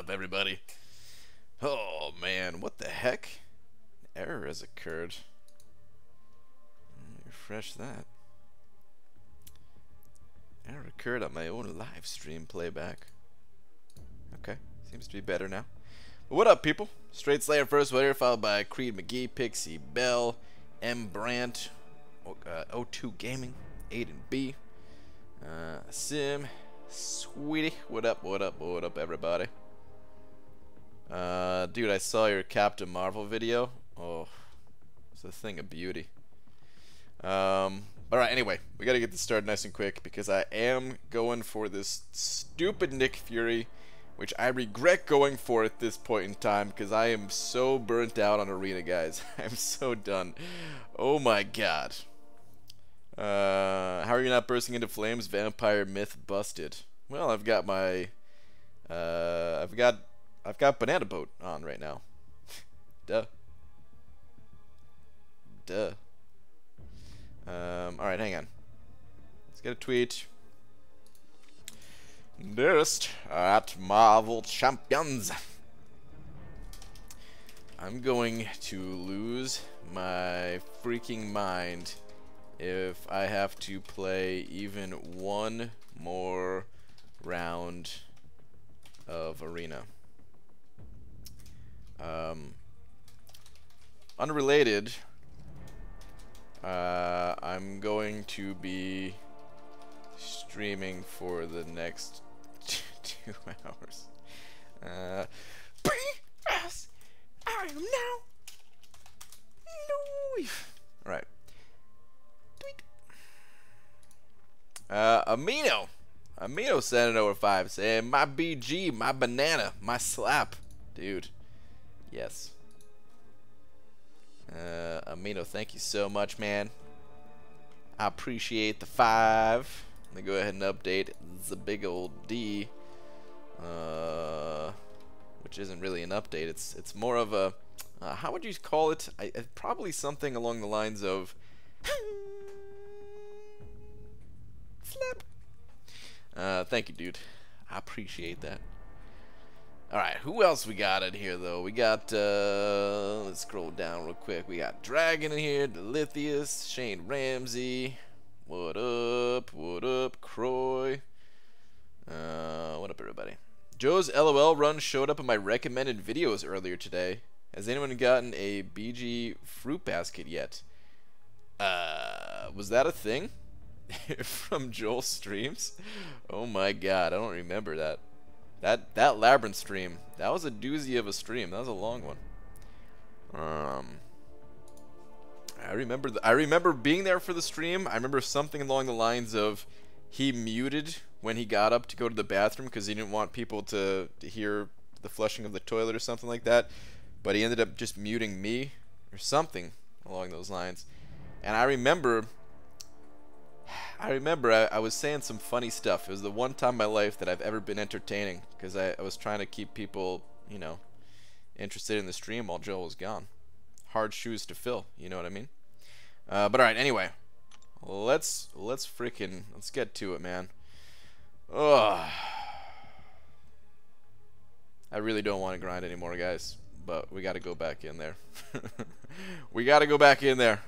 up, everybody? Oh man, what the heck? An error has occurred. Refresh that. Error occurred on my own live stream playback. Okay, seems to be better now. But what up, people? Straight Slayer first here, followed by Creed McGee, Pixie Bell, M Brandt, O2 Gaming, Aiden B, Sim, Sweetie. What up? What up? What up, everybody? Dude, I saw your Captain Marvel video. Oh, it's a thing of beauty. Alright, anyway, we gotta get this started nice and quick because I am going for this stupid Nick Fury, which I regret going for at this point in time because I am so burnt out on Arena, guys. I'm so done. Oh my god. How are you not bursting into flames? Vampire myth busted. Well, I've got my I've got Banana Boat on right now. Duh. Duh. Alright, hang on. Let's get a tweet. Dearest at Marvel Champions, I'm going to lose my freaking mind if I have to play even one more round of Arena. Unrelated, I'm going to be streaming for the next 2 hours. P.S. I am now. No. Alright. Amino sent it over 5 saying, my BG, my banana, my slap. Dude. Yes. Amino, thank you so much, man. I appreciate the 5. Let me go ahead and update the big old D. Which isn't really an update. It's more of a how would you call it? Probably something along the lines of slap. Thank you, dude. I appreciate that. Alright, who else we got in here, though? We got, let's scroll down real quick. We got Dragon in here, Delithius, Shane Ramsey. What up? What up, Croy? What up, everybody? Joe's LOL run showed up in my recommended videos earlier today. Has anyone gotten a BG fruit basket yet? Was that a thing? From Joel's streams? Oh my god, I don't remember that. That Labyrinth stream, that was a doozy of a stream. That was a long one. I remember being there for the stream. I remember something along the lines of he muted when he got up to go to the bathroom because he didn't want people to hear the flushing of the toilet or something like that. But he ended up just muting me or something along those lines. And I remember I was saying some funny stuff. It was the one time in my life that I've ever been entertaining because I was trying to keep people, you know, interested in the stream while Joel was gone. Hard shoes to fill, you know what I mean? But alright, anyway. Let's get to it, man. Ugh. I really don't want to grind anymore, guys. But we gotta go back in there. We gotta go back in there.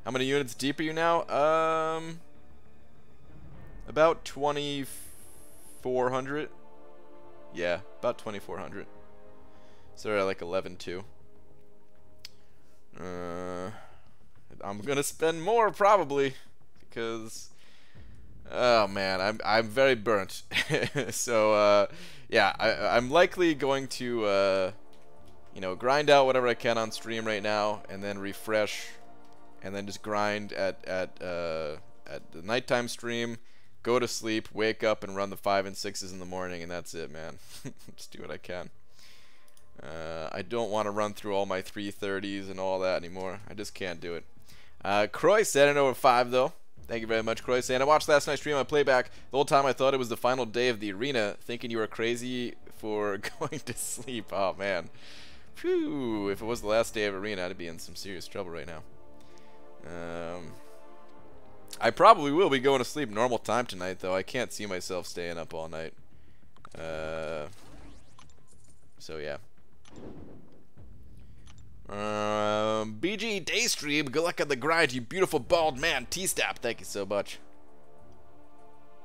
How many units deep are you now? About 2,400. Yeah, about 2,400. So they're at like 11.2. I'm gonna spend more probably because oh man, I'm very burnt. So yeah, I'm likely going to you know, grind out whatever I can on stream right now and then refresh and then just grind at the nighttime stream, go to sleep, wake up and run the 5 and 6s in the morning, and that's it, man. Just do what I can. I don't want to run through all my 330s and all that anymore. I just can't do it. Croy said it over 5 though. Thank you very much, Croy. Saying I watched last night's stream on playback. The whole time I thought it was the final day of the arena, thinking you were crazy for going to sleep. Oh man. Phew. If it was the last day of arena, I'd be in some serious trouble right now. I probably will be going to sleep normal time tonight, though. I can't see myself staying up all night. So yeah. BG Daystream, good luck on the grind, you beautiful bald man. T-Stap, thank you so much.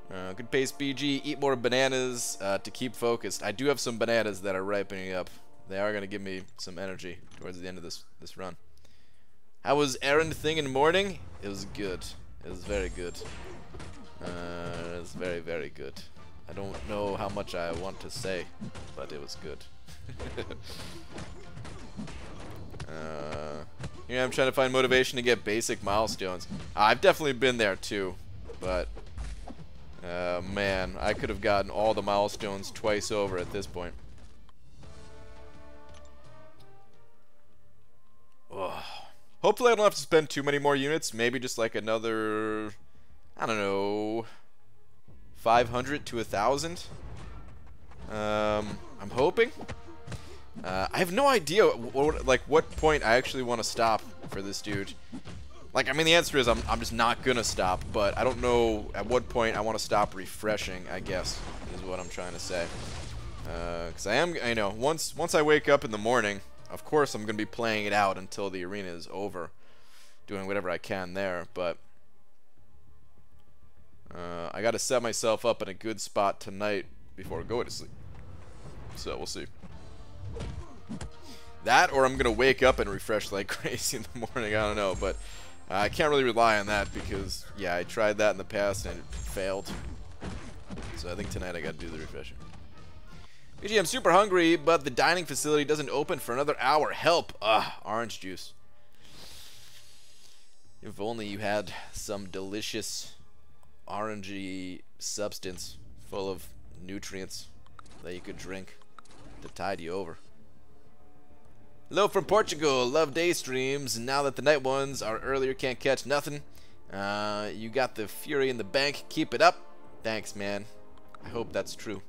Good pace, BG. Eat more bananas to keep focused. I do have some bananas that are ripening up. They are going to give me some energy towards the end of this run. How was errand thing in the morning? It was good. It was very good. It was very, very good. I don't know how much I want to say, but it was good. Here I'm trying to find motivation to get basic milestones. I've definitely been there too, but man, I could have gotten all the milestones twice over at this point. Ugh. Hopefully I don't have to spend too many more units. Maybe just like another, I don't know, 500 to 1,000. I'm hoping. I have no idea what point I actually want to stop for this dude. Like, I mean, the answer is I'm just not gonna stop, but I don't know at what point I want to stop refreshing, I guess, is what I'm trying to say. Because I know, once I wake up in the morning, of course I'm gonna be playing it out until the arena is over, doing whatever I can there, but I gotta set myself up in a good spot tonight before going to sleep. So we'll see. That, or I'm gonna wake up and refresh like crazy in the morning. I don't know, but I can't really rely on that because, yeah, I tried that in the past and it failed. So I think tonight I gotta do the refreshing. BG, I'm super hungry, but the dining facility doesn't open for another hour. Help! Orange juice. If only you had some delicious orangey substance full of nutrients that you could drink to tide you over. Hello from Portugal. Love day streams. Now that the night ones are earlier, can't catch nothing. You got the fury in the bank. Keep it up. Thanks, man. I hope that's true.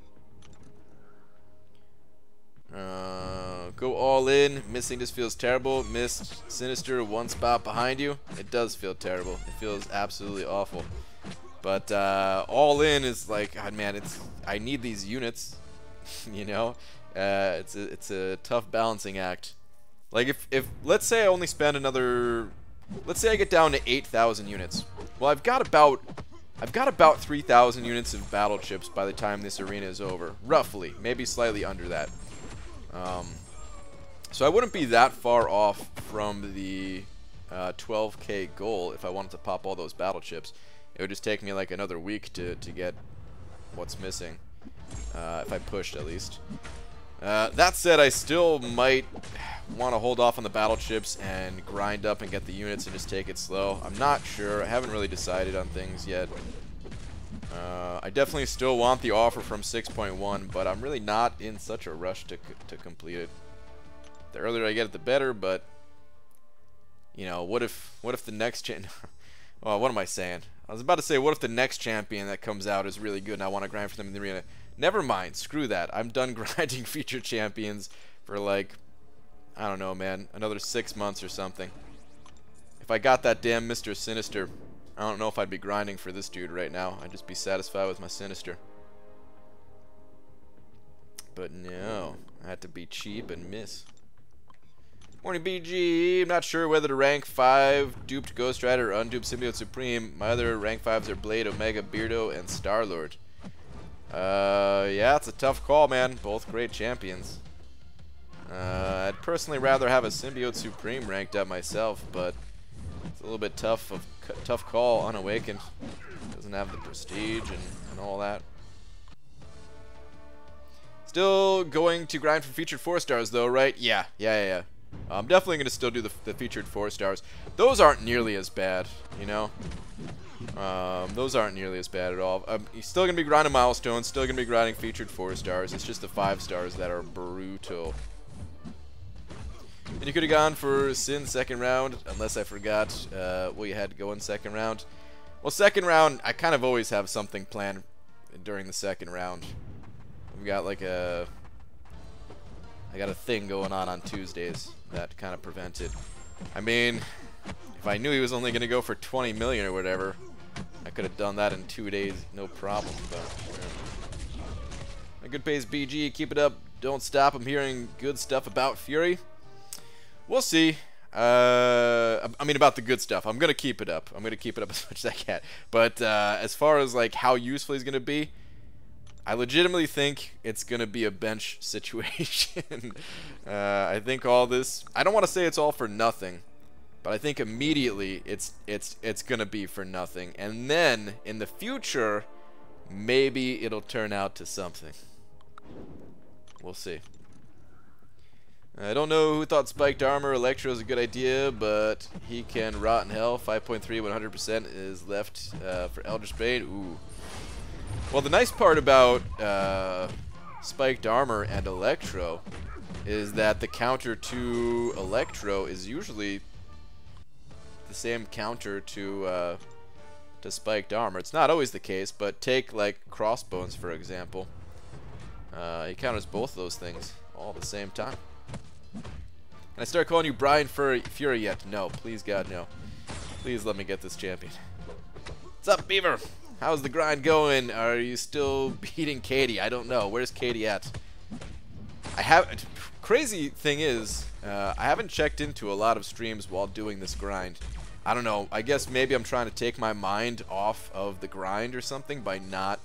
Go all in. Missing just feels terrible. Missed Sinister one spot behind you. It does feel terrible. It feels absolutely awful. But all in is like, God, man, I need these units. You know, it's a tough balancing act. Like if let's say I only spend another, let's say I get down to 8,000 units. Well, I've got about 3,000 units of battle chips by the time this arena is over, roughly, maybe slightly under that. So I wouldn't be that far off from the 12K goal if I wanted to pop all those battle chips. It would just take me like another week to get what's missing, if I pushed at least. That said, I still might want to hold off on the battle chips and grind up and get the units and just take it slow. I'm not sure. I haven't really decided on things yet. I definitely still want the offer from 6.1, but I'm really not in such a rush to complete it. The earlier I get it, the better, but you know, what if the next oh, what am I saying? I was about to say, what if the next champion that comes out is really good and I want to grind for them in the arena? Never mind, screw that. I'm done grinding featured champions for like, I don't know, man, another 6 months or something. If I got that damn Mr. Sinister, I don't know if I'd be grinding for this dude right now. I'd just be satisfied with my Sinister. But no, I had to be cheap and miss. Morning BG, I'm not sure whether to rank 5 duped Ghost Rider or unduped Symbiote Supreme. My other rank 5s are Blade, Omega, Beardo, and Star-Lord. Yeah, it's a tough call, man. Both great champions. I'd personally rather have a Symbiote Supreme ranked up myself, but it's a little bit tough call. Unawakened doesn't have the prestige and all that. Still going to grind for featured 4 stars though, right? Yeah. I'm definitely going to still do the featured 4 stars. Those aren't nearly as bad, you know? Those aren't nearly as bad at all. You're still going to be grinding milestones, still going to be grinding featured 4 stars. It's just the 5 stars that are brutal. And you could have gone for Sin second round, unless I forgot what you had to go in second round. Well, second round, I kind of always have something planned during the second round. We've got like I got a thing going on Tuesdays that kind of prevented. I mean, if I knew he was only going to go for 20 million or whatever, I could have done that in 2 days, no problem. But a good pace BG, keep it up. don't stop. I'm hearing good stuff about Fury. We'll see. I mean, about the good stuff. I'm going to keep it up. I'm going to keep it up as much as I can. But as far as like how useful he's going to be, I legitimately think it's going to be a bench situation. I think all this, I don't want to say it's all for nothing, but I think immediately it's going to be for nothing. And then in the future, maybe it'll turn out to something. We'll see. I don't know who thought spiked armor Electro is a good idea, but he can rot in hell. 5.3, 100% is left for Eldritch Bane. Ooh. Well, the nice part about spiked armor and Electro is that the counter to Electro is usually the same counter to spiked armor. It's not always the case, but take like Crossbones for example. He counters both of those things all at the same time. Can I start calling you Brian Fury yet? No, please God, no. Please let me get this champion. What's up, Beaver? How's the grind going? Are you still beating Katie? I don't know. Where's Katie at? Crazy thing is, I haven't checked into a lot of streams while doing this grind. I don't know. I guess maybe I'm trying to take my mind off of the grind or something by not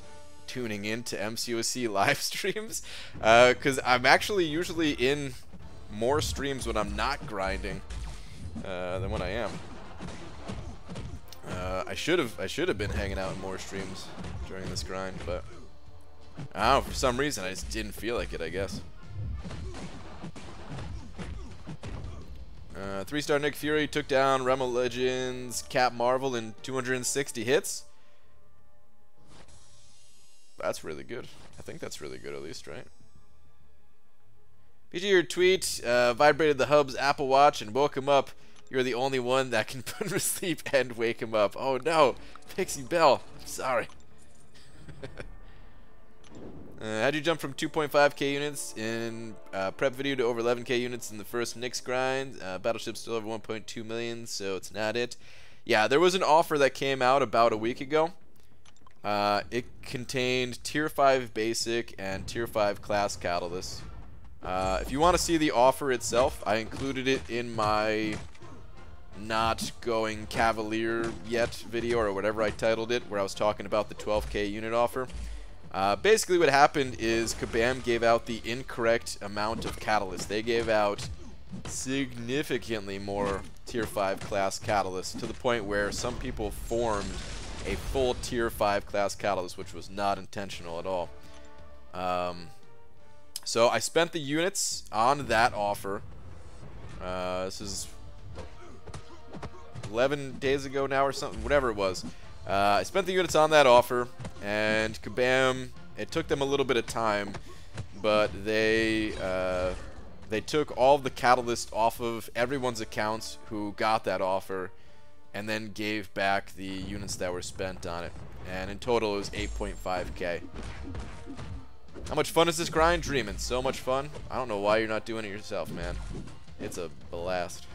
tuning into MCOC live streams. Because I'm actually usually in more streams when I'm not grinding than when I am. I should have been hanging out in more streams during this grind, but I don't know, for some reason I just didn't feel like it, I guess. 3-star Nick Fury took down Realm of Legends Cap Marvel in 260 hits. That's really good. I think that's really good at least, right? PG, your tweet vibrated the hub's Apple Watch and woke him up. You're the only one that can put him to sleep and wake him up. Oh no, Pixie Bell. I'm sorry. How'd you jump from 2.5k units in prep video to over 11k units in the first Nyx grind? Battleship's still over 1.2 million, so it's not it. Yeah, there was an offer that came out about a week ago. It contained tier 5 basic and tier 5 class catalysts. If you want to see the offer itself, I included it in my not going Cavalier yet video, or whatever I titled it, where I was talking about the 12k unit offer. Basically what happened is Kabam gave out the incorrect amount of catalysts. They gave out significantly more tier 5 class catalysts, to the point where some people formed a full tier 5 class catalyst, which was not intentional at all. So I spent the units on that offer. This is 11 days ago now or something, whatever it was. I spent the units on that offer, and Kabam, it took them a little bit of time, but they took all of the catalyst off of everyone's accounts who got that offer, and then gave back the units that were spent on it. And in total, it was 8.5k. How much fun is this grind? Dreaming. So much fun. I don't know why you're not doing it yourself, man. It's a blast.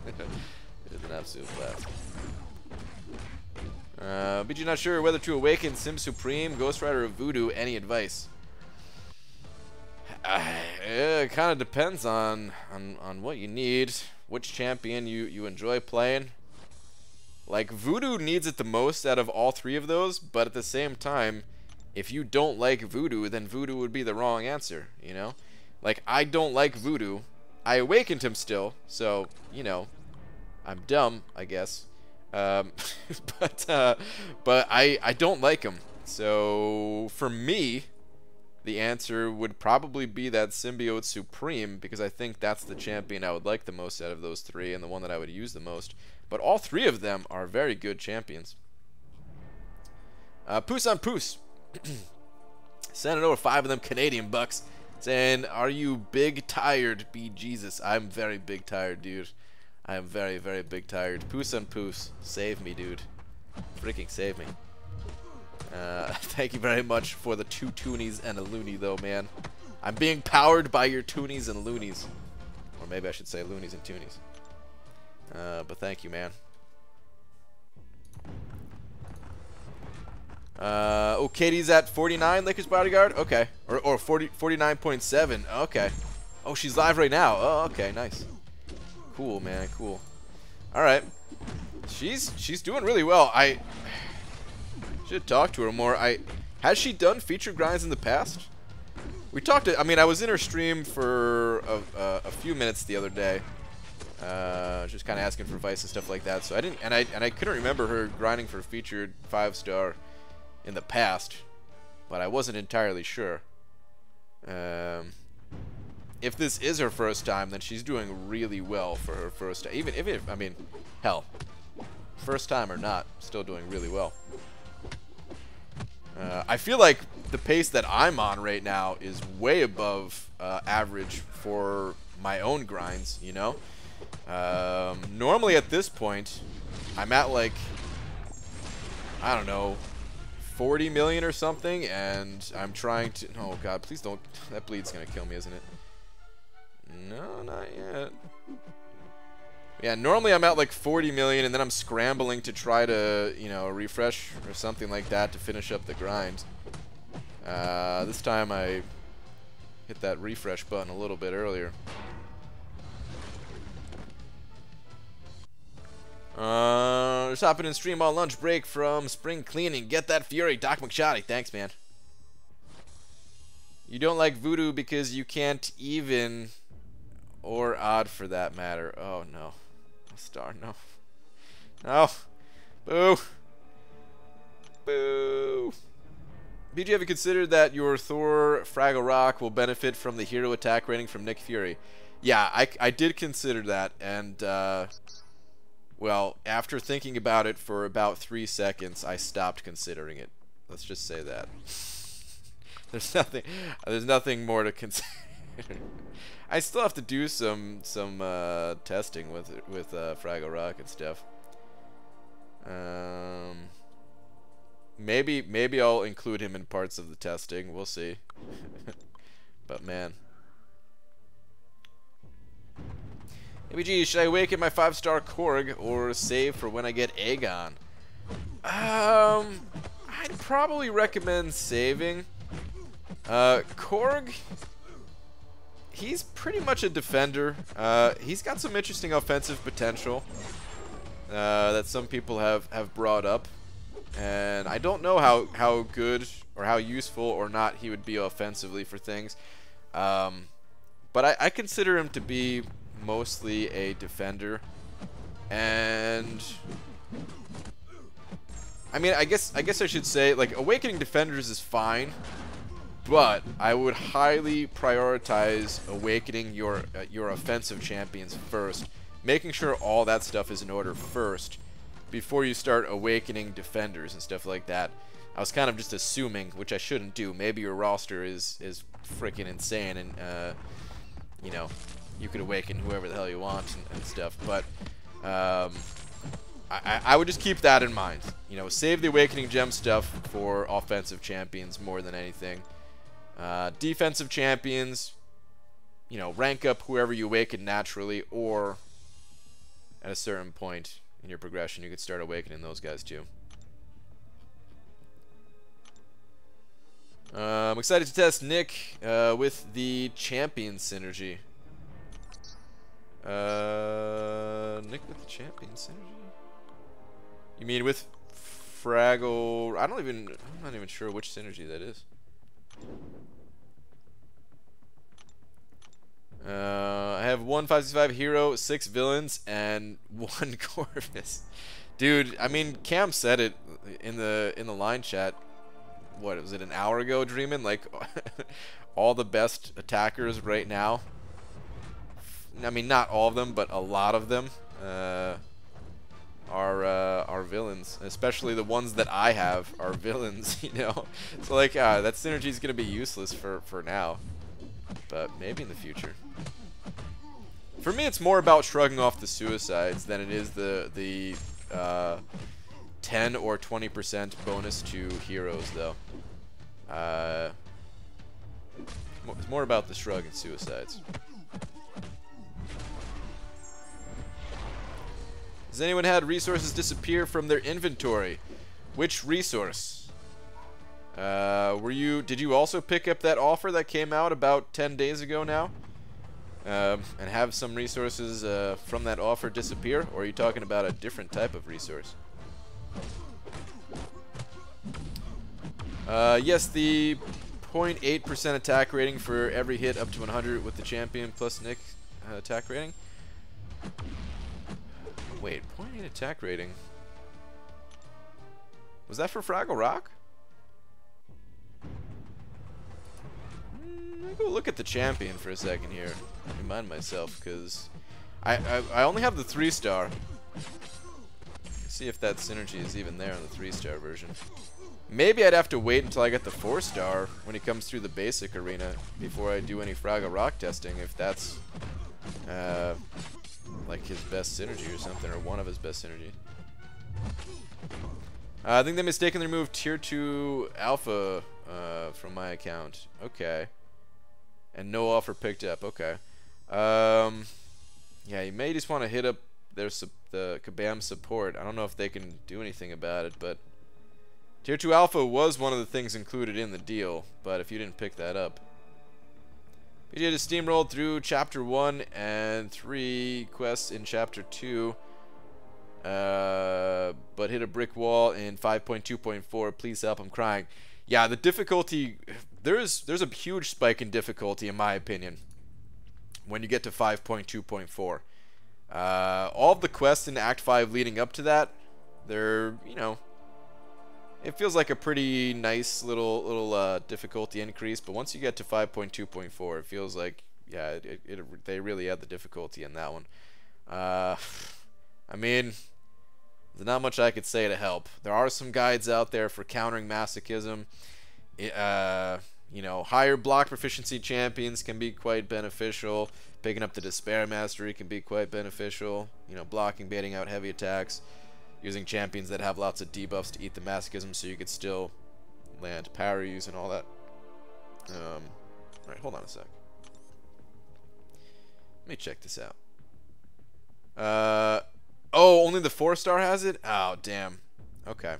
It's an absolute blast. BG not sure whether to awaken Sim Supreme, Ghost Rider, or Voodoo. Any advice? It kind of depends on what you need, which champion you enjoy playing. Like, Voodoo needs it the most out of all three of those, but at the same time, if you don't like Voodoo, then Voodoo would be the wrong answer, you know? Like, I don't like Voodoo. I awakened him still, so, you know, I'm dumb, I guess. But I don't like him. So, for me, the answer would probably be that Symbiote Supreme, because I think that's the champion I would like the most out of those three, and the one that I would use the most. But all three of them are very good champions. Poos on Poos. Sending over 5 of them Canadian bucks, saying, "Are you big tired, be Jesus?" I'm very big tired, dude. I am very, very big tired. Poos on Poos, save me, dude. Freaking save me. Thank you very much for the 2 toonies and a loony, though, man. I'm being powered by your toonies and loonies. Or maybe I should say loonies and toonies. But thank you, man. Oh, Katie's at 49, Lakers bodyguard? Okay. Or 49.7. Okay. Oh, she's live right now. Oh, okay, nice. Cool, man, cool. Alright. She's doing really well. I should talk to her more. Has she done feature grinds in the past? We talked I mean, I was in her stream for a few minutes the other day. Just kind of asking for advice and stuff like that. So I didn't, and I couldn't remember her grinding for featured 5-star in the past, but I wasn't entirely sure. If this is her first time, then she's doing really well for her first time. Even if I mean, hell, first time or not, still doing really well. I feel like the pace that I'm on right now is way above average for my own grinds, you know? Normally at this point, I'm at like, I don't know, 40 million or something, and I'm trying to... Oh god, please don't... That bleed's gonna kill me, isn't it? No, not yet. Yeah, normally I'm at like 40 million, and then I'm scrambling to try to, you know, refresh or something like that to finish up the grind. This time I hit that refresh button a little bit earlier. Just hopping in stream on lunch break from spring cleaning. Get that fury, Doc McShotty. Thanks, man. You don't like voodoo because you can't even or odd for that matter. Oh no. Star, no. No. Boo. Boo. BG, have you considered that your Thor Fraggle Rock will benefit from the hero attack rating from Nick Fury? Yeah, I did consider that, and well, after thinking about it for about 3 seconds, I stopped considering it. Let's just say that. There's nothing more to consider. I still have to do some testing with Fraggle Rock and stuff. Maybe I'll include him in parts of the testing. We'll see. But man. ABG, should I awaken my 5-star Korg or save for when I get Aegon? I'd probably recommend saving. Korg, he's pretty much a defender. He's got some interesting offensive potential that some people have brought up. And I don't know how good or how useful or not he would be offensively for things. But I consider him to be mostly a defender. And I mean, I guess I should say, like, awakening defenders is fine, but I would highly prioritize awakening your offensive champions first, making sure all that stuff is in order first before you start awakening defenders and stuff like that. I was kind of just assuming, which I shouldn't do. Maybe your roster is freaking insane, and you know, you could awaken whoever the hell you want and stuff. But I would just keep that in mind. You know, save the awakening gem stuff for offensive champions more than anything. Defensive champions, you know, rank up whoever you awaken naturally, or at a certain point in your progression, you could start awakening those guys too. I'm excited to test Nick with the champion synergy. Nick with the champion synergy? You mean with Fraggle? I'm not even sure which synergy that is. I have 1 565 hero, 6 villains, and 1 Corvus. Dude, I mean, Cam said it in the line chat. What was it, an hour ago, Dreamin'? Like, all the best attackers right now. I mean, not all of them, but a lot of them are villains. Especially the ones that I have are villains, you know. So like, that synergy is gonna be useless for now, but maybe in the future. For me, it's more about shrugging off the suicides than it is the 10 or 20% bonus to heroes, though. It's more about the shrug and suicides. Has anyone had resources disappear from their inventory? Which resource? Did you also pick up that offer that came out about 10 days ago now? And have some resources from that offer disappear? Or are you talking about a different type of resource? Yes, the 0.8% attack rating for every hit up to 100 with the champion plus Nick attack rating. Wait, 0.8 attack rating? Was that for Fraggle Rock? Let me go look at the champion for a second here. Remind myself, because I only have the 3-star. See if that synergy is even there on the 3-star version. Maybe I'd have to wait until I get the 4-star when he comes through the basic arena before I do any Fraggle Rock testing, if that's like his best synergy or something, or one of his best synergies. I think they mistakenly removed Tier 2 Alpha from my account. Okay. And no offer picked up. Okay. Yeah, you may just want to hit up the Kabam support. I don't know if they can do anything about it, but Tier 2 Alpha was one of the things included in the deal, but if you didn't pick that up. PJ just steamrolled through Chapter 1 and 3 quests in Chapter 2, but hit a brick wall in 5.2.4. Please help, I'm crying. Yeah, the difficulty, there's a huge spike in difficulty in my opinion when you get to 5.2.4. All of the quests in Act 5 leading up to that, they're, you know, it feels like a pretty nice little difficulty increase, but once you get to 5.2.4, it feels like, yeah, they really add the difficulty in that one. I mean, there's not much I could say to help. There are some guides out there for countering masochism. You know, higher block proficiency champions can be quite beneficial. Picking up the Despair Mastery can be quite beneficial. You know, blocking, baiting out heavy attacks. Using champions that have lots of debuffs to eat the masochism so you could still land parries and all that. Alright, hold on a sec. Let me check this out. Oh, only the 4-star has it? Oh, damn. Okay.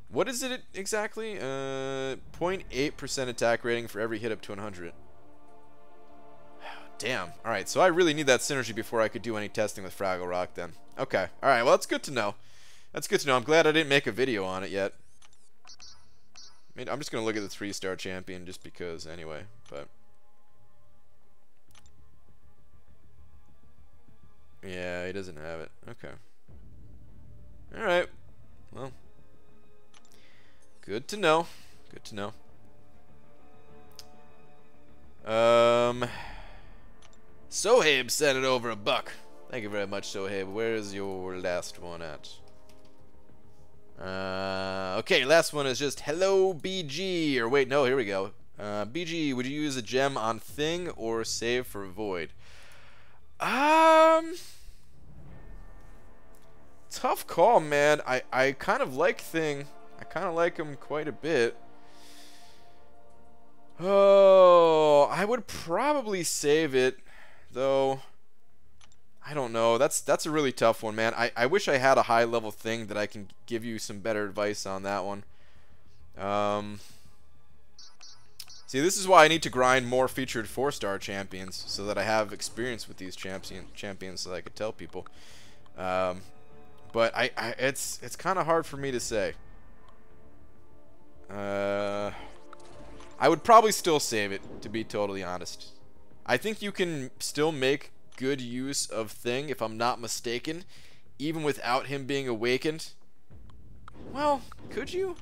What is it exactly? 0.8% attack rating for every hit up to 100. Damn. Alright, so I really need that synergy before I could do any testing with Fraggle Rock then. Okay. Alright, well, that's good to know. That's good to know. I'm glad I didn't make a video on it yet. I mean, I'm just going to look at the 3-star champion just because anyway, but... yeah, he doesn't have it. Okay. Alright. Well. Good to know. Good to know. Sohaib sent it over $1. Thank you very much, Sohaib. Where is your last one at? Okay, last one is just hello BG. Or wait, no, here we go. BG, would you use a gem on Thing or save for Void? Tough call, man. I kind of like Thing. I kind of like him quite a bit. Oh, I would probably save it, though. I don't know. That's a really tough one, man. I wish I had a high level Thing that I can give you some better advice on that one. See, this is why I need to grind more featured 4-star champions so that I have experience with these champions so that I could tell people. But it's kind of hard for me to say. I would probably still save it, to be totally honest. I think you can still make good use of Thing, if I'm not mistaken, even without him being awakened. Well, could you?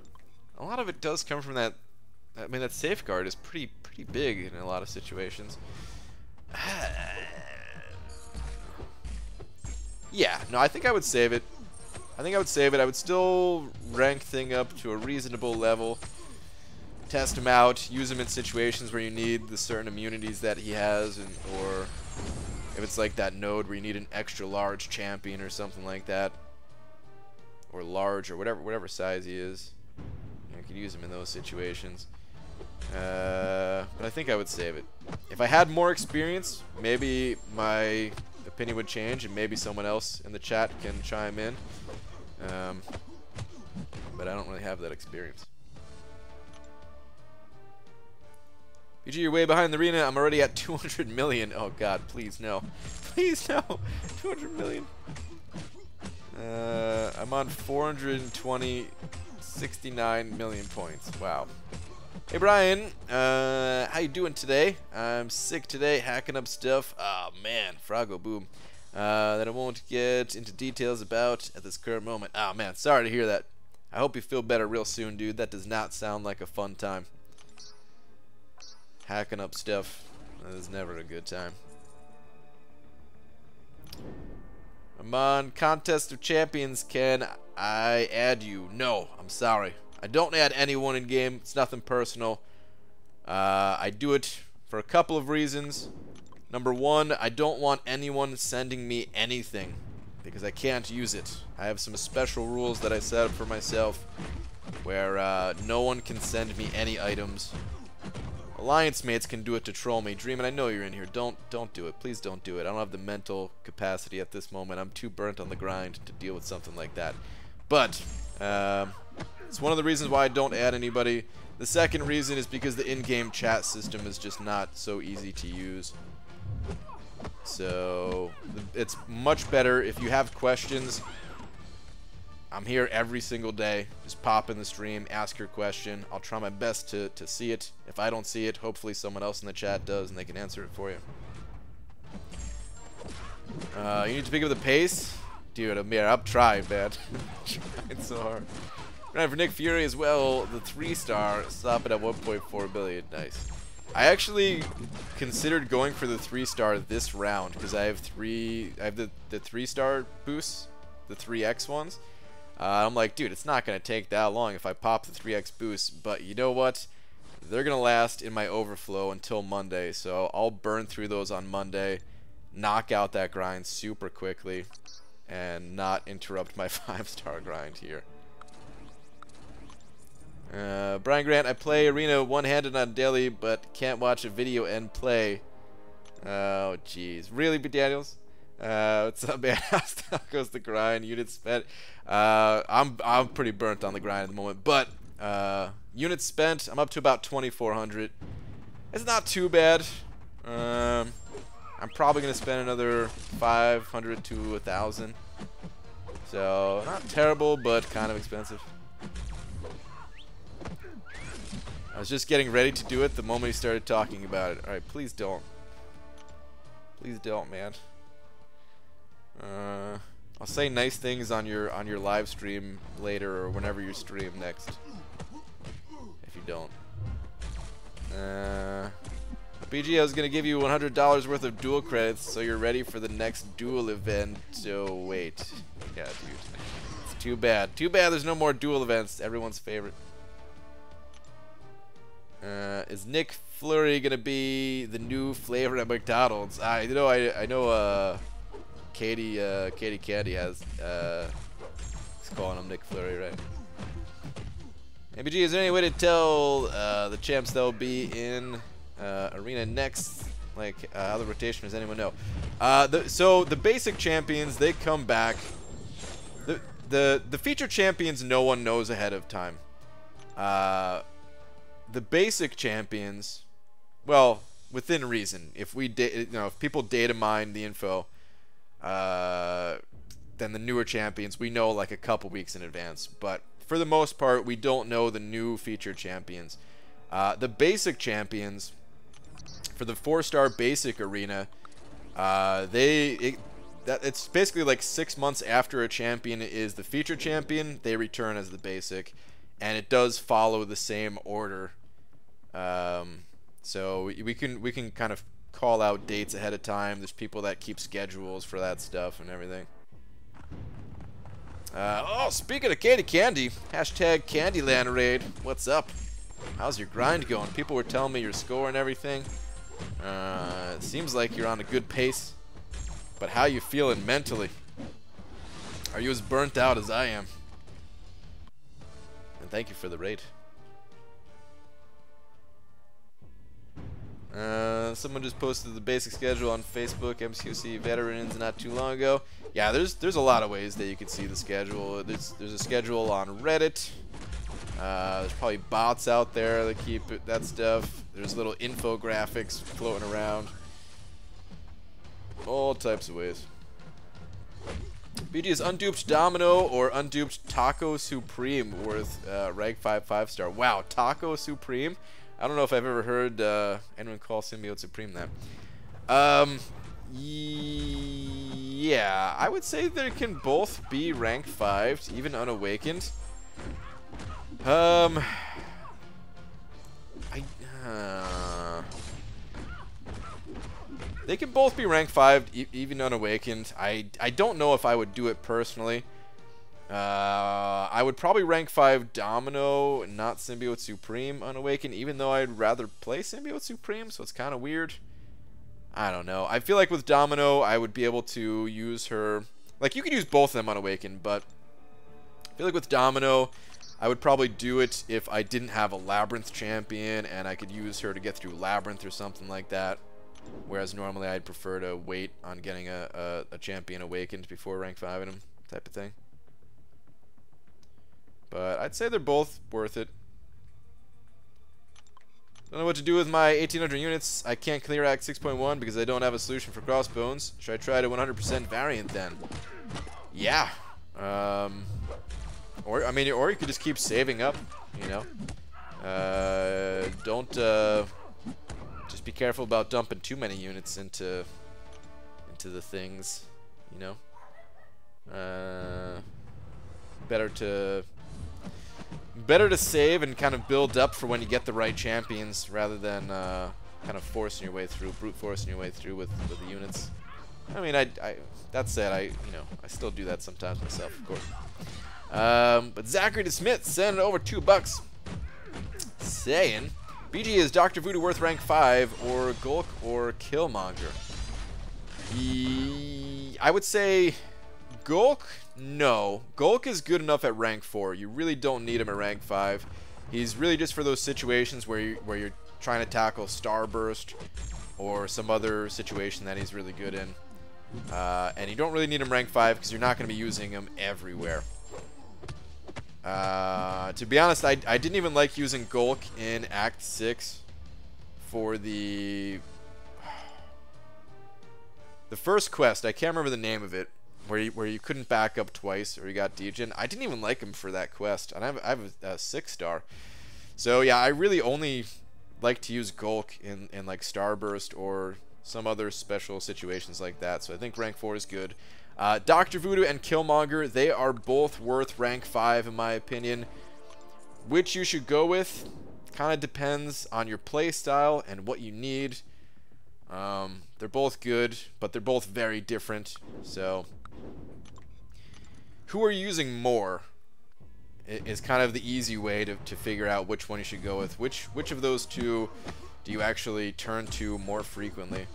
A lot of it does come from that. I mean, that safeguard is pretty big in a lot of situations. Yeah, no, I think I would save it. I would still rank Thing up to a reasonable level. Test him out, use him in situations where you need the certain immunities that he has, or if it's like that node where you need an extra large champion or something like that, or large, or whatever size he is. You could use him in those situations. But I think I would save it. If I had more experience, maybe my opinion would change, and maybe someone else in the chat can chime in. But I don't really have that experience. BG, you're way behind the arena. I'm already at 200 million. Oh god, please no. Please no. 200 million. I'm on 69 million points. Wow. Hey Brian, how you doing today? I'm sick today, hacking up stuff. Oh man, Froggo boom. That I won't get into details about at this current moment. Oh man, sorry to hear that. I hope you feel better real soon, dude. That does not sound like a fun time. Hacking up stuff. That is never a good time. I'm on Contest of Champions. Can I add you? No, I'm sorry. I don't add anyone in game. It's nothing personal. I do it for a couple of reasons. Number one, I don't want anyone sending me anything because I can't use it. I have some special rules that I set up for myself where no one can send me any items. Alliance mates can do it to troll me. Dreamin', I know you're in here. Don't do it. Please don't do it. I don't have the mental capacity at this moment. I'm too burnt on the grind to deal with something like that. But it's one of the reasons why I don't add anybody. The second reason is because the in-game chat system is just not so easy to use. So it's much better if you have questions. I'm here every single day. Just pop in the stream, ask your question. I'll try my best to see it. If I don't see it, hopefully someone else in the chat does and they can answer it for you. You need to pick up the pace? Dude, I'm trying, man. Trying so hard. Right, for Nick Fury as well, the 3-star, stop it at 1.4 billion. Nice. I actually considered going for the 3-star this round because I have the 3-star boosts, the 3x ones. I'm like, dude, it's not going to take that long if I pop the 3x boost, but you know what? They're going to last in my overflow until Monday, so I'll burn through those on Monday, knock out that grind super quickly, and not interrupt my 5-star grind here. Brian Grant, I play Arena one-handed on daily, but can't watch a video and play. Oh, jeez. Really, B. Daniels? What's up, man? How goes the grind? Units spent. I'm pretty burnt on the grind at the moment, but units spent. I'm up to about 2,400. It's not too bad. I'm probably gonna spend another 500 to 1,000. So not terrible, but kind of expensive. I was just getting ready to do it the moment he started talking about it. All right, please don't. Please don't, man. I'll say nice things on your live stream later or whenever you stream next. If you don't. BG, I was gonna give you $100 worth of duel credits so you're ready for the next duel event. So wait, yeah, dude, it's too bad. Too bad there's no more duel events. Everyone's favorite. Is Nick Fleury gonna be the new flavor at McDonald's? I know. Katie Candy has, he's calling him Nick Fleury, right? ABG, is there any way to tell the champs that will be in Arena next? Like, how the rotation, does anyone know? So, the basic champions, they come back. The feature champions, no one knows ahead of time. The basic champions, well, within reason. If if people data mine the info, then the newer champions we know like a couple weeks in advance, but for the most part we don't know the new featured champions. The basic champions for the 4-star basic arena, it's basically like 6 months after a champion is the featured champion, they return as the basic, and it does follow the same order. So we can kind of call out dates ahead of time. There's people that keep schedules for that stuff and everything. Oh, speaking of Katie Candy, hashtag Candyland Raid. What's up? How's your grind going? People were telling me your score and everything. It seems like you're on a good pace. But how you feeling mentally? Are you as burnt out as I am? And thank you for the raid. Someone just posted the basic schedule on Facebook, MCUC Veterans, not too long ago. Yeah, there's a lot of ways that you can see the schedule. There's a schedule on Reddit. There's probably bots out there that keep that stuff. There's little infographics floating around. All types of ways. BG is unduped Domino or unduped Taco Supreme worth rank 5 5-star. Wow, Taco Supreme? I don't know if I've ever heard anyone call Symbiote Supreme that. Yeah, I would say they can both be rank 5, even unawakened. They can both be rank 5, even unawakened. I don't know if I would do it personally. I would probably rank 5 Domino, not Symbiote Supreme unawakened, even though I'd rather play Symbiote Supreme, so it's kind of weird. I don't know. I feel like with Domino, I would be able to use her... Like, you could use both of them unawakened, but I feel like with Domino, I would probably do it if I didn't have a Labyrinth champion, and I could use her to get through Labyrinth or something like that. Whereas normally I'd prefer to wait on getting a champion awakened before rank 5 in him, type of thing. But I'd say they're both worth it. Don't know what to do with my 1800 units. I can't clear Act 6.1 because I don't have a solution for Crossbones. Should I try to 100% variant then? Yeah. Or you could just keep saving up, you know. Just be careful about dumping too many units into the things, you know. Better to save and kind of build up for when you get the right champions, rather than kind of forcing your way through, brute forcing your way through with the units. I mean, that said, I still do that sometimes myself, of course. But Zachary DeSmith sending over $2, saying, BG, is Dr. Voodoo worth rank 5 or Gulk or Killmonger? I would say Gulk, no. Gulk is good enough at rank 4. You really don't need him at rank 5. He's really just for those situations where you're trying to tackle Starburst or some other situation that he's really good in. And you don't really need him rank 5 because you're not going to be using him everywhere. To be honest, I didn't even like using Gulk in Act 6 for the first quest. I can't remember the name of it, where you couldn't back up twice or you got degen. I didn't even like him for that quest, and I have a 6-star. So yeah, I really only like to use Gulk in like Starburst or some other special situations like that. So I think rank 4 is good. Dr. Voodoo and Killmonger, they are both worth rank 5 in my opinion. Which you should go with kind of depends on your play style and what you need. They're both good, but they're both very different. So who are you using more is kind of the easy way to figure out which one you should go with. Which of those two do you actually turn to more frequently?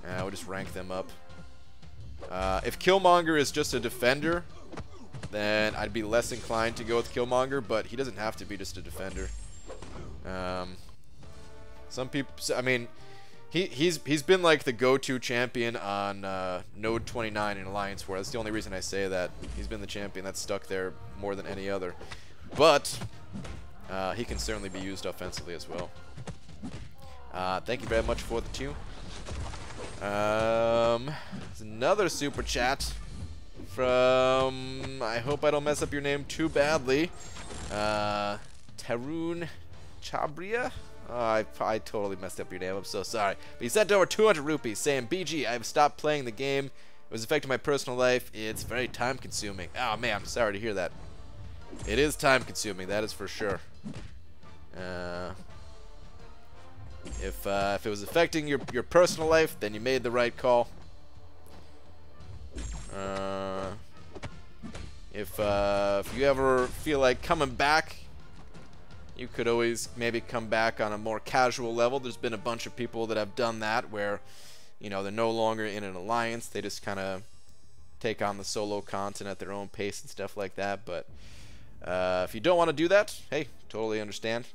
I would just rank them up. If Killmonger is just a defender, then I'd be less inclined to go with Killmonger, but he doesn't have to be just a defender. Some people, I mean, he's been like the go-to champion on Node 29 in Alliance War. That's the only reason I say that. He's been the champion that's stuck there more than any other. But he can certainly be used offensively as well. Thank you very much for the 2. There's another super chat from, I hope I don't mess up your name too badly, Tarun Chabria. Oh, I totally messed up your name, I'm so sorry. But he sent over 200 rupees saying, BG, I've stopped playing the game. It was affecting my personal life. It's very time consuming. Oh man, I'm sorry to hear that. It is time consuming, that is for sure. If it was affecting your personal life, then you made the right call. If you ever feel like coming back, you could always maybe come back on a more casual level. There's been a bunch of people that have done that where, you know, they're no longer in an alliance. They just kind of take on the solo content at their own pace and stuff like that. But if you don't want to do that, hey, totally understand.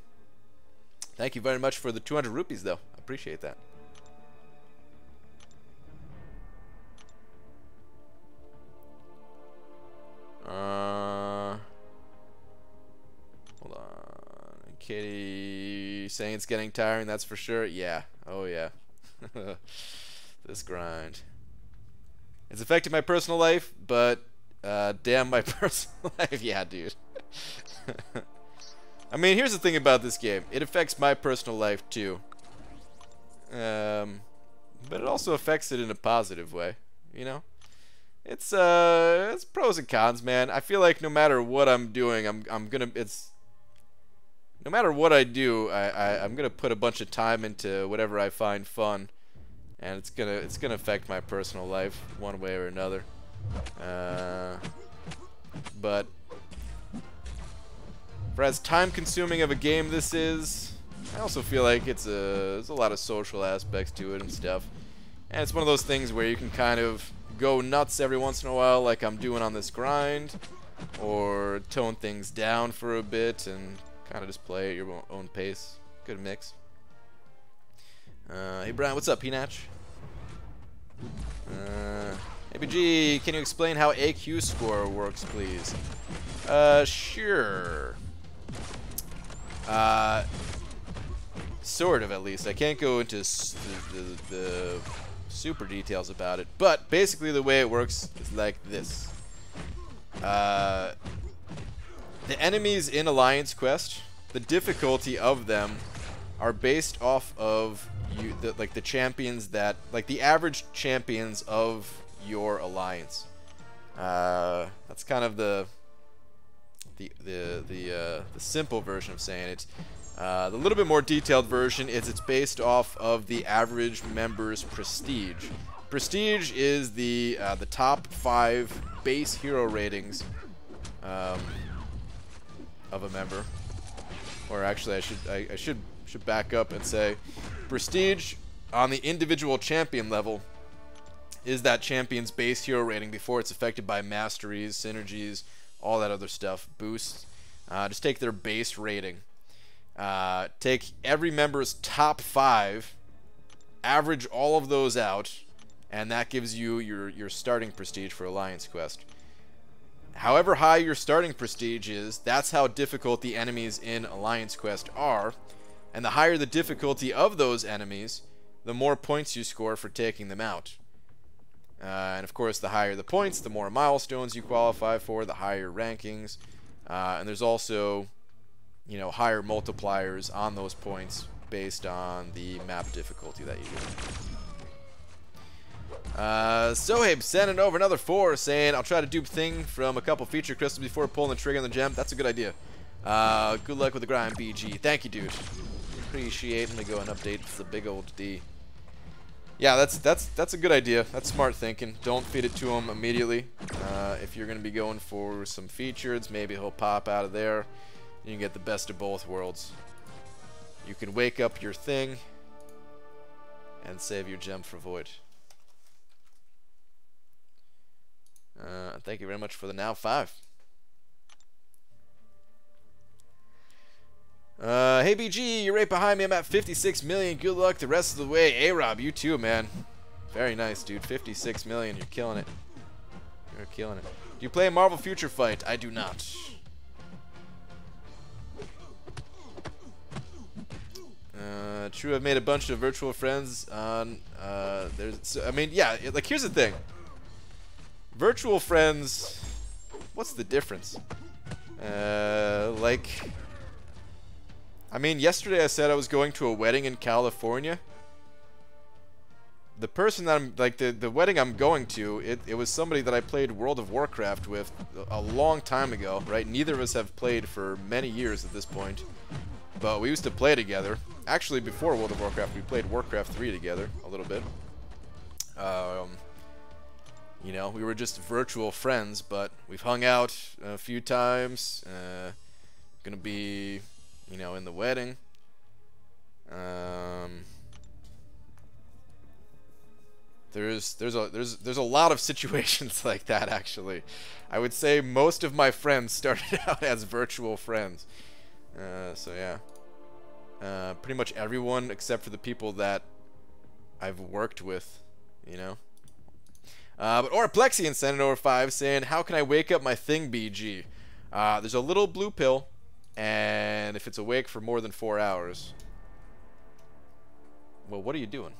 Thank you very much for the 200 rupees, though. I appreciate that. Hold on. Katie saying it's getting tiring, that's for sure. Yeah. Oh, yeah. This grind. It's affected my personal life, but damn my personal life. Yeah, dude. I mean, here's the thing about this game. It affects my personal life, too. But it also affects it in a positive way, you know? It's pros and cons, man. I feel like no matter what I'm doing, I'm gonna no matter what I do, I'm gonna put a bunch of time into whatever I find fun, and it's gonna affect my personal life one way or another. But for as time-consuming of a game this is, I also feel like there's a lot of social aspects to it and stuff, and it's one of those things where you can kind of go nuts every once in a while, like I'm doing on this grind, or tone things down for a bit and kind of just play at your own pace. Good mix. Hey Brian, what's up, Peanach? ABG, can you explain how AQ score works, please? Sure. Sort of, at least. I can't go into the super details about it, but basically the way it works is like this. The enemies in Alliance Quest, the difficulty of them are based off of the champions that, like, the average champions of your alliance. That's kind of the simple version of saying it. The little bit more detailed version is it's based off of the average member's prestige. Prestige is the top 5 base hero ratings of a member. Or actually, I should back up and say, prestige on the individual champion level is that champion's base hero rating before it's affected by masteries, synergies, all that other stuff, boosts. Just take their base rating. Take every member's top 5, average all of those out, and that gives you your starting prestige for Alliance Quest. However high your starting prestige is, that's how difficult the enemies in Alliance Quest are, and the higher the difficulty of those enemies, the more points you score for taking them out. And of course, the higher the points, the more milestones you qualify for, the higher rankings, and there's also, you know, higher multipliers on those points based on the map difficulty that you do. Sohaib sending over another 4, saying, I'll try to dupe thing from a couple feature crystals before pulling the trigger on the gem. That's a good idea. Good luck with the grind, BG. Thank you, dude. Appreciate it. Let me go and update the big old D. Yeah, that's a good idea. That's smart thinking. Don't feed it to him immediately. If you're going to be going for some features, maybe he'll pop out of there. You can get the best of both worlds. You can wake up your thing and save your gem for Void. Thank you very much for the now 5. Hey BG, you're right behind me. I'm at 56 million. Good luck the rest of the way. A-Rob, you too, man. Very nice, dude. 56 million. You're killing it. You're killing it. Do you play Marvel Future Fight? I do not. True, I've made a bunch of virtual friends on, I mean, yeah, like, here's the thing. Virtual friends, what's the difference? Like, I mean, yesterday I said I was going to a wedding in California. The person that I'm, like, the wedding I'm going to, it was somebody that I played World of Warcraft with a long time ago, right? Neither of us have played for many years at this point. But we used to play together. Actually, before World of Warcraft, we played Warcraft 3 together a little bit. You know, we were just virtual friends, but we've hung out a few times. Gonna be, you know, in the wedding. There's a lot of situations like that, actually. I would say most of my friends started out as virtual friends. So yeah. Pretty much everyone except for the people that I've worked with, you know. But Oraplexian sent it over 5 saying, how can I wake up my thing, BG? There's a little blue pill, and if it's awake for more than 4 hours, Well, what are you doing?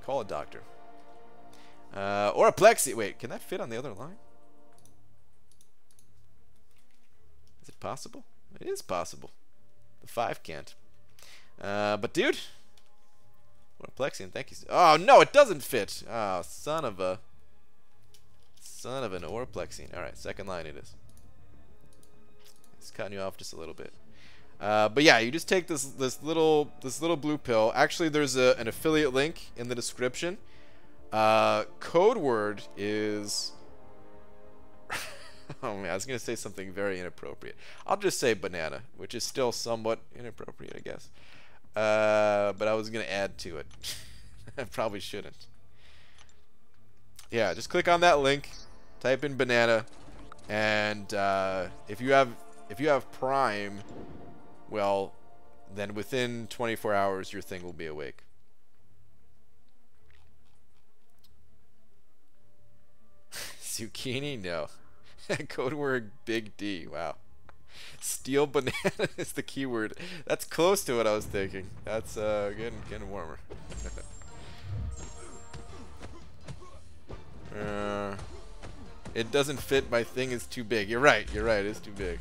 Call a doctor. Or a plexi. Wait, can that fit on the other line? Is it possible? It is possible. The 5 can't. But dude, what a plexi, and thank you. Oh no, it doesn't fit. Oh, son of an Orplexine. All right, second line it is. It's cutting you off just a little bit. But yeah, you just take this little blue pill. Actually, there's an affiliate link in the description. Code word is. Oh man, I was gonna say something very inappropriate. I'll just say banana, which is still somewhat inappropriate, I guess. But I was gonna add to it. I probably shouldn't. Yeah, just click on that link, type in banana, and if you have Prime, well, then within 24 hours your thing will be awake. Zucchini? No. Code word Big D. Wow. Steel banana is the keyword. That's close to what I was thinking. That's getting warmer. It doesn't fit. My thing is too big. You're right. You're right. It's too big.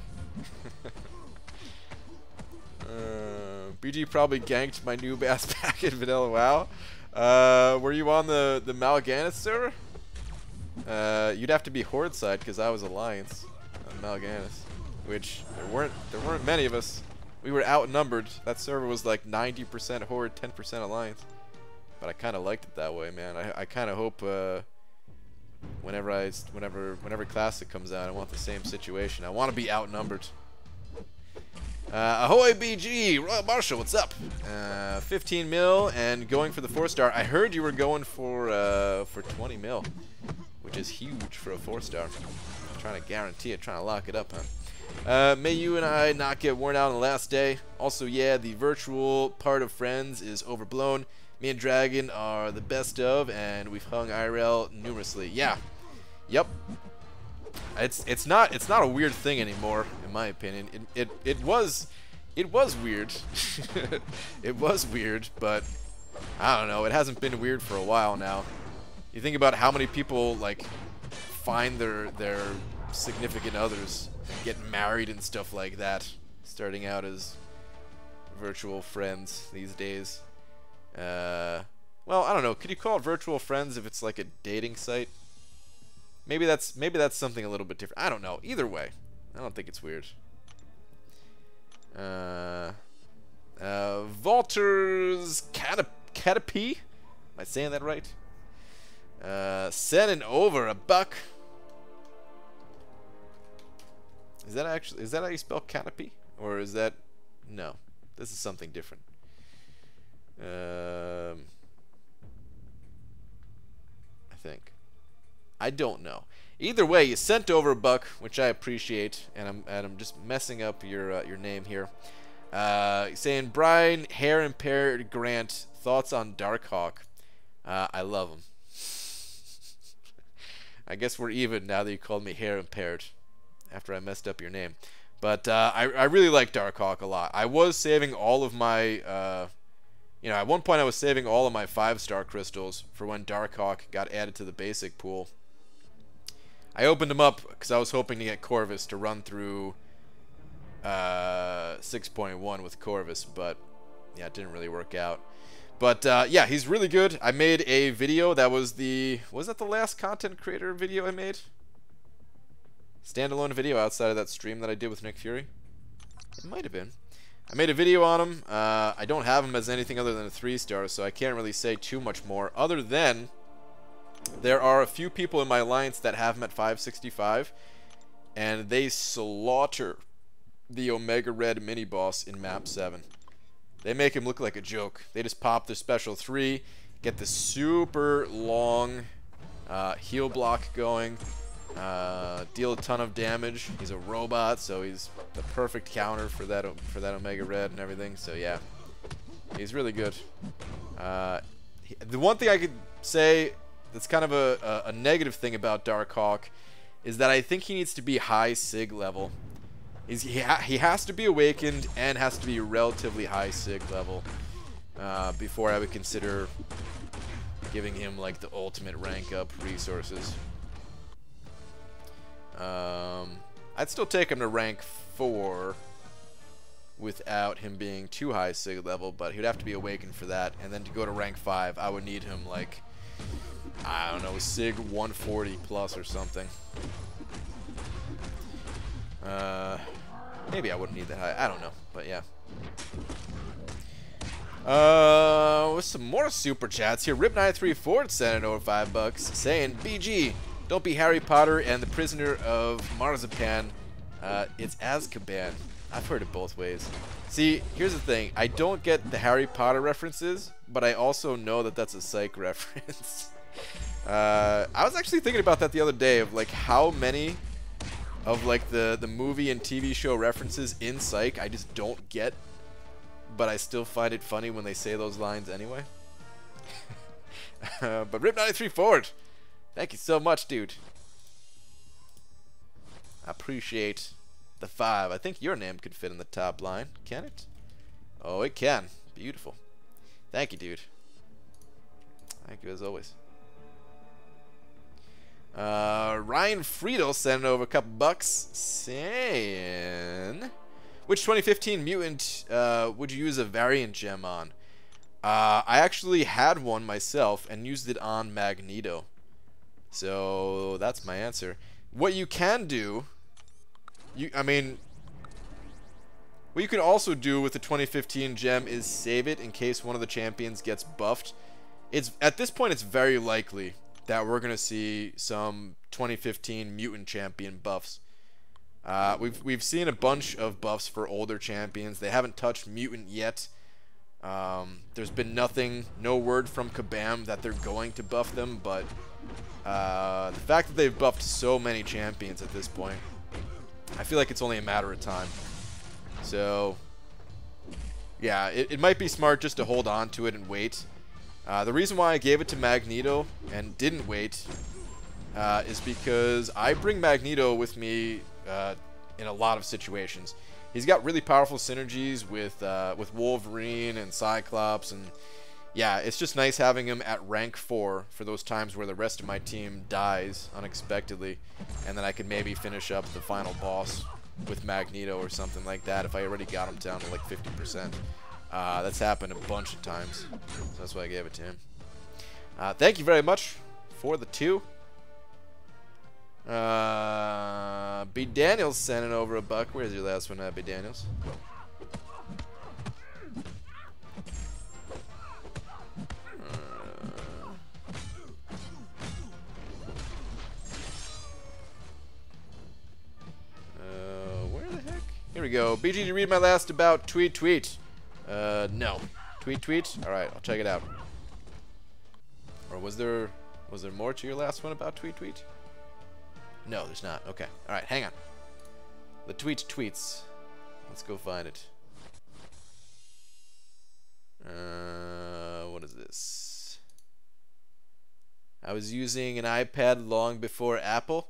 BG probably ganked my new bass pack in Vanilla WoW. Were you on the Mal'Ganis server? You'd have to be Horde side because I was Alliance on Mal'Ganis, which there weren't many of us. We were outnumbered. That server was like 90% Horde, 10% Alliance. But I kind of liked it that way, man. I kind of hope whenever Classic comes out, I want the same situation. I want to be outnumbered. Ahoy BG, Royal Marshal, what's up? 15 mil and going for the 4-star. I heard you were going for 20 mil, which is huge for a 4-star. Trying to guarantee it, trying to lock it up, huh? May you and I not get worn out on the last day. Also, yeah, the virtual part of Friends is overblown. Me and Dragon are the best of, and we've hung IRL numerously. Yeah, yep. It's not a weird thing anymore, in my opinion. It was weird. It was weird, but I don't know. It hasn't been weird for a while now. You think about how many people like find their significant others and get married and stuff like that, starting out as virtual friends these days. Well, I don't know. Could you call it virtual friends if it's like a dating site? Maybe that's something a little bit different. I don't know. Either way, I don't think it's weird. Walter's Caterpie. Am I saying that right? Sending over a buck. Is that how you spell Caterpie? Or is that no? This is something different. I think. I don't know. Either way, you sent over a buck, which I appreciate, and I'm just messing up your name here. Saying Brian Hair Impaired Grant, thoughts on Darkhawk. I love him. I guess we're even now that you called me Hair Impaired after I messed up your name. But I really like Darkhawk a lot. I was saving all of my at one point I was saving all of my 5-star crystals for when Darkhawk got added to the basic pool. I opened them up because I was hoping to get Corvus to run through 6.1 with Corvus, but yeah, it didn't really work out. But yeah, he's really good. I made a video that was that the last content creator video I made? Standalone video outside of that stream that I did with Nick Fury? It might have been. I made a video on him. I don't have him as anything other than a 3-star, so I can't really say too much more, other than there are a few people in my alliance that have him at 565, and they slaughter the Omega Red mini-boss in map 7. They make him look like a joke. They just pop their special 3, get the super long heal block going, deal a ton of damage. He's a robot, so he's the perfect counter for that Omega Red and everything. So yeah, he's really good. The one thing I could say that's kind of a negative thing about Darkhawk is that I think he needs to be high sig level. He has to be awakened and has to be relatively high sig level. before I would consider giving him like the ultimate rank up resources. I'd still take him to rank 4 without him being too high sig level, but he'd have to be awakened for that. And then to go to rank 5, I would need him like, I don't know, sig 140 plus or something. Maybe I wouldn't need that high. I don't know, but yeah. With some more super chats here. Rip934 sent over $5 saying, BG, don't be Harry Potter and the prisoner of Marzipan. It's Azkaban. I've heard it both ways. See, here's the thing. I don't get the Harry Potter references, but I also know that that's a Psych reference. I was actually thinking about that the other day, of like how many of like the movie and TV show references in Psych I just don't get, but I still find it funny when they say those lines anyway. But Rip93 Forward, thank you so much, dude. I appreciate the 5. I think your name could fit in the top line. Can it? Oh, it can. Beautiful. Thank you, dude. Thank you as always. Ryan Friedel sent over a couple bucks saying, which 2015 mutant would you use a variant gem on? I actually had one myself and used it on Magneto. So that's my answer. What you can do, what you can also do with the 2015 gem is save it in case one of the champions gets buffed. At this point, it's very likely that we're gonna see some 2015 mutant champion buffs. We've seen a bunch of buffs for older champions. They haven't touched mutant yet. There's been no word from Kabam that they're going to buff them, but the fact that they've buffed so many champions at this point, I feel like it's only a matter of time. So yeah, it might be smart just to hold on to it and wait. The reason why I gave it to Magneto and didn't wait is because I bring Magneto with me in a lot of situations. He's got really powerful synergies with Wolverine and Cyclops, and yeah, it's just nice having him at rank 4 for those times where the rest of my team dies unexpectedly, and then I can maybe finish up the final boss with Magneto or something like that if I already got him down to like 50%. That's happened a bunch of times, so that's why I gave it to him. Thank you very much for the 2. B. Daniels sending over a buck. Where's your last one, B. Daniels? Where the heck? Here we go. BG, did you read my last about tweet? No. Tweet? Alright, I'll check it out. Or was there more to your last one about tweet? No, there's not. Okay. Alright, hang on. The tweets. Let's go find it. What is this? I was using an iPad long before Apple.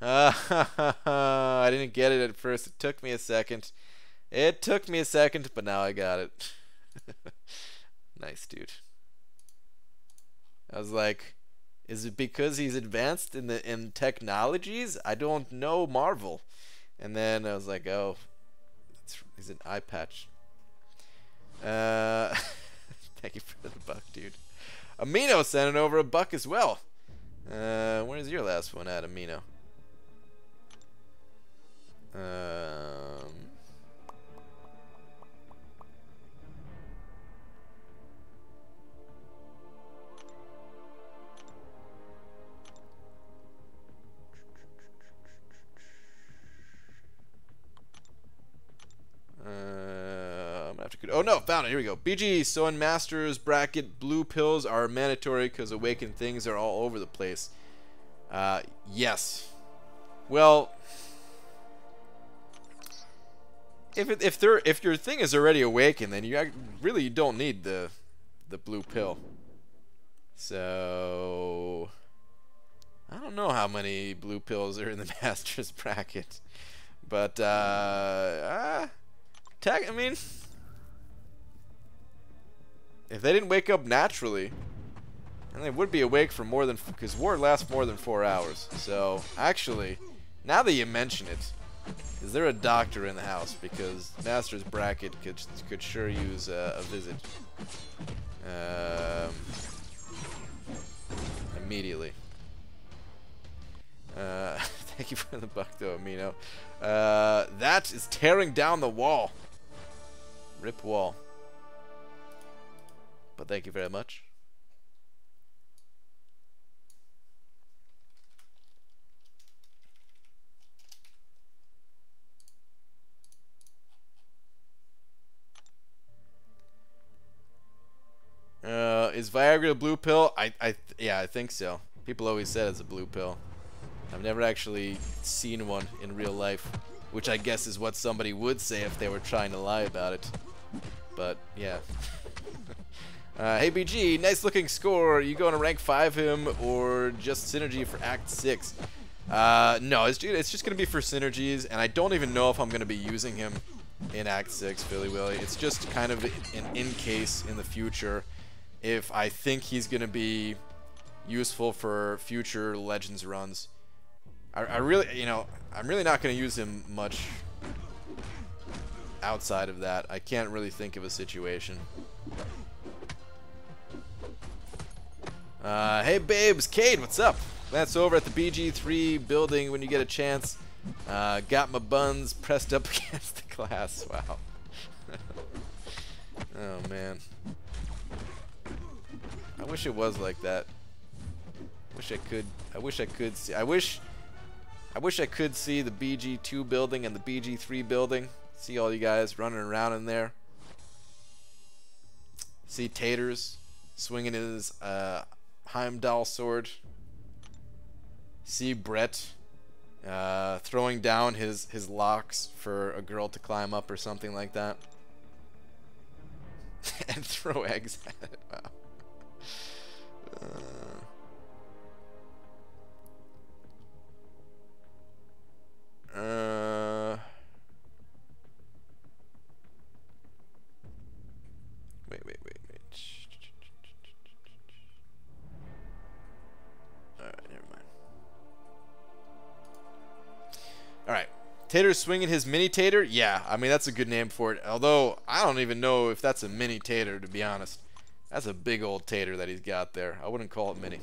I didn't get it at first. It took me a second. But now I got it. Nice, dude. I was like, is it because he's advanced in technologies? I don't know Marvel. And then I was like, oh, he's an eye patch. Thank you for the buck, dude. Amino sent over a buck as well. Where's your last one at, Amino? I'm gonna have to. Oh no, found it. Here we go. BG. So in Masters bracket, blue pills are mandatory because awakened things are all over the place. Yes. Well, if your thing is already awakened, then you really don't need the blue pill. So I don't know how many blue pills are in the Masters bracket, but I mean, if they didn't wake up naturally, and they would be awake for more than, because war lasts more than 4 hours. So actually, now that you mention it, is there a doctor in the house? Because Master's Bracket could sure use a visit. Immediately. Thank you for the buck though, Amino. That is tearing down the wall. Rip wall. But thank you very much. Is Viagra a blue pill? Yeah, I think so. People always said it's a blue pill. I've never actually seen one in real life, which I guess is what somebody would say if they were trying to lie about it. But yeah. Hey BG, nice looking score. Are you going to rank 5 him or just synergy for Act 6? No, it's just going to be for synergies, and I don't even know if I'm going to be using him in Act 6, Philly Willy. It's just kind of an in case in the future if I think he's going to be useful for future Legends runs. I really, you know, I'm really not going to use him much outside of that. I can't really think of a situation. Hey babes, Cade, what's up? That's over at the BG3 building when you get a chance. Got my buns pressed up against the glass. Wow. Oh man. I wish it was like that. I wish I could see. I wish I could see the BG2 building and the BG3 building. See all you guys running around in there. See Taters swinging his Heimdall sword. See Brett throwing down his locks for a girl to climb up or something like that. And throw eggs at it. Wow. Wait. Alright, never mind. Alright. Tater's swinging his mini tater? Yeah, I mean, that's a good name for it. Although, I don't even know if that's a mini tater, to be honest. That's a big old tater that he's got there. I wouldn't call it mini.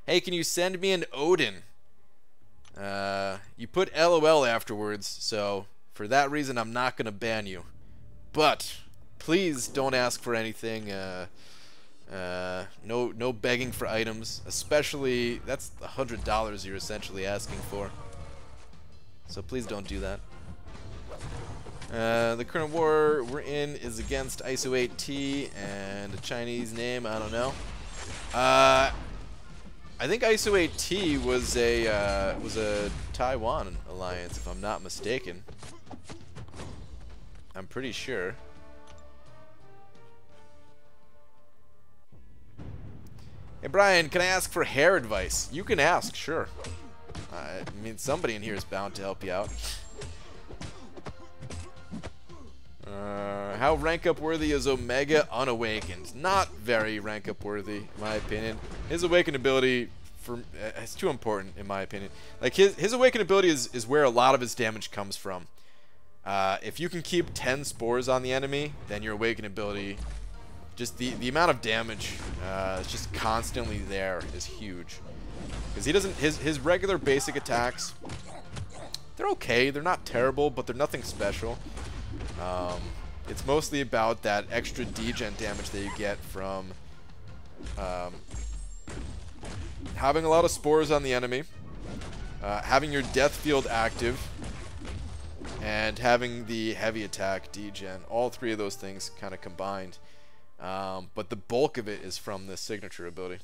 Hey, can you send me an Odin? You put LOL afterwards, so for that reason I'm not going to ban you. But please don't ask for anything. No begging for items, especially that's $100 you're essentially asking for. So please don't do that. The current war we're in is against ISO 8T and a Chinese name, I don't know. I think ISO 8T was a Taiwan alliance, if I'm not mistaken. I'm pretty sure. Hey Brian, can I ask for hair advice? You can ask, sure. I mean, somebody in here is bound to help you out. How rank up worthy is Omega Unawakened? Not very rank up worthy, in my opinion. His awakened ability it's too important, in my opinion. Like his awakened ability is where a lot of his damage comes from. If you can keep 10 spores on the enemy, then your awakened ability, just the amount of damage just constantly there is huge. Because he doesn't his regular basic attacks, they're okay, they're not terrible, but they're nothing special. It's mostly about that extra degen damage that you get from having a lot of spores on the enemy, having your death field active, and having the heavy attack degen. All three of those things kind of combined. But the bulk of it is from the signature ability.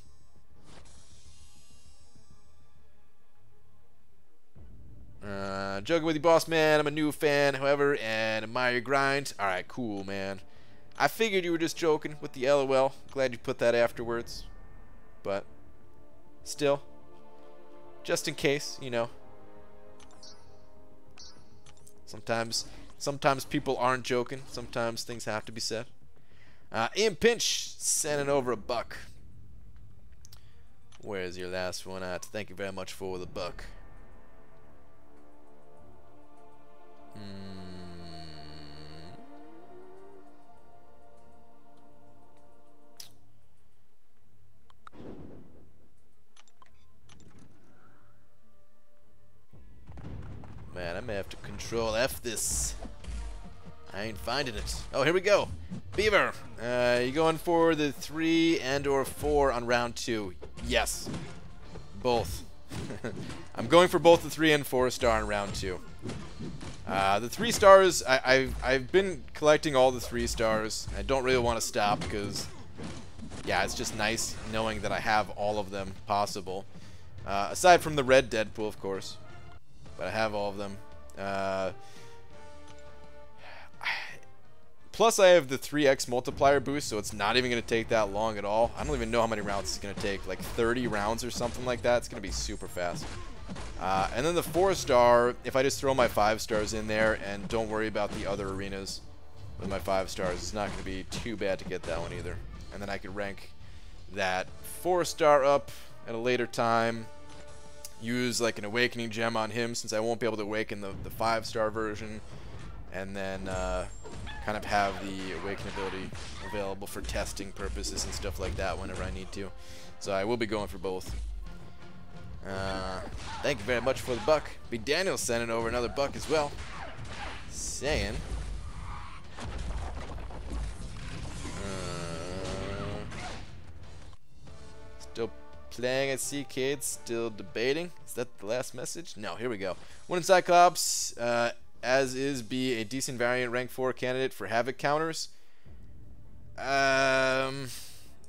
Joking with you, boss man. I'm a new fan, however, and admire your grind. Alright, cool, man. I figured you were just joking with the LOL. Glad you put that afterwards. But still, just in case, you know. Sometimes people aren't joking. Sometimes things have to be said. Ian Pinch sending over a buck. Where's your last one at? Thank you very much for the buck. Man, I may have to control F this. I ain't finding it. Oh, here we go. Beaver, you going for the 3 and or 4 on round 2? Yes. Both. I'm going for both the 3 and 4 star on round 2. The 3 stars, I've been collecting all the 3 stars. I don't really want to stop because, yeah, it's just nice knowing that I have all of them possible. Aside from the red Deadpool, of course. But I have all of them. Plus, I have the 3x multiplier boost, so it's not even going to take that long at all. I don't even know how many rounds it's going to take. Like 30 rounds or something like that. It's going to be super fast. And then the 4-star, if I just throw my 5 stars in there and don't worry about the other arenas with my 5 stars, it's not going to be too bad to get that one either. And then I could rank that 4-star up at a later time. Use like an awakening gem on him since I won't be able to awaken the 5-star version. And then kind of have the awaken ability available for testing purposes and stuff like that whenever I need to. So I will be going for both. Thank you very much for the buck. B. Daniel sending over another buck as well. Saying. Still playing at Cade, still debating. Is that the last message? No, here we go. One in Cyclops, as is be a decent variant rank 4 candidate for Havoc counters. I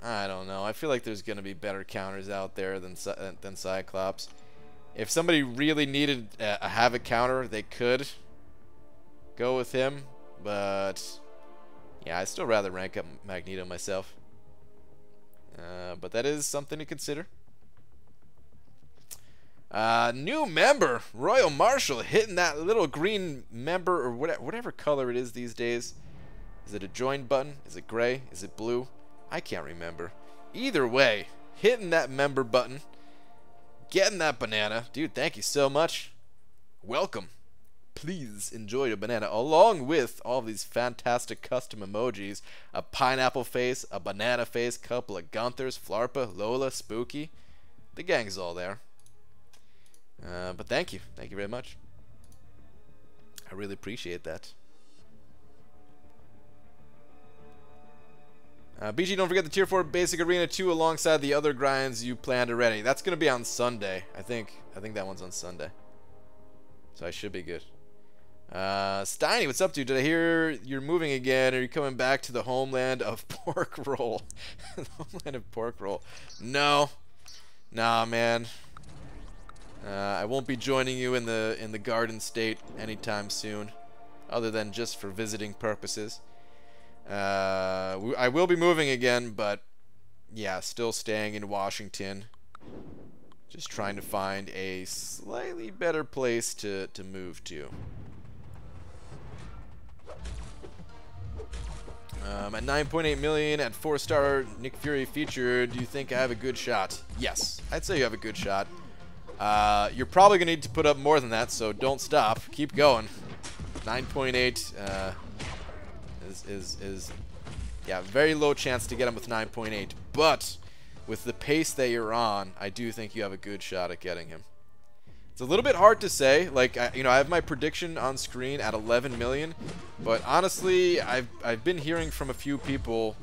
don't know. I feel like there's going to be better counters out there than Cyclops. If somebody really needed a Havoc counter, they could go with him. But, yeah, I'd still rather rank up Magneto myself. But that is something to consider. New member, Royal Marshal, hitting that little green member or whatever color it is these days. Is it a join button? Is it gray? Is it blue? I can't remember. Either way, hitting that member button, getting that banana. Dude, thank you so much. Welcome. Please enjoy the banana along with all these fantastic custom emojis. A pineapple face, a banana face, couple of Gunthers, Flarpa, Lola, Spooky. The gang's all there. But thank you. Thank you very much. I really appreciate that. BG, don't forget the Tier 4 Basic Arena 2 alongside the other grinds you planned already. That's going to be on Sunday. I think that one's on Sunday. So I should be good. Steiny, what's up, dude? Did I hear you're moving again? Or are you coming back to the homeland of pork roll? The homeland of pork roll. No. Nah, man. I won't be joining you in the Garden State anytime soon, other than just for visiting purposes. I will be moving again, but yeah, still staying in Washington. Just trying to find a slightly better place to move to. At 9.8 million, at 4-star Nick Fury feature, do you think I have a good shot? Yes, I'd say you have a good shot. You're probably going to need to put up more than that, so don't stop. Keep going. 9.8 is yeah, very low chance to get him with 9.8, but with the pace that you're on, I do think you have a good shot at getting him. It's a little bit hard to say. Like, I have my prediction on screen at 11 million, but honestly, I've been hearing from a few people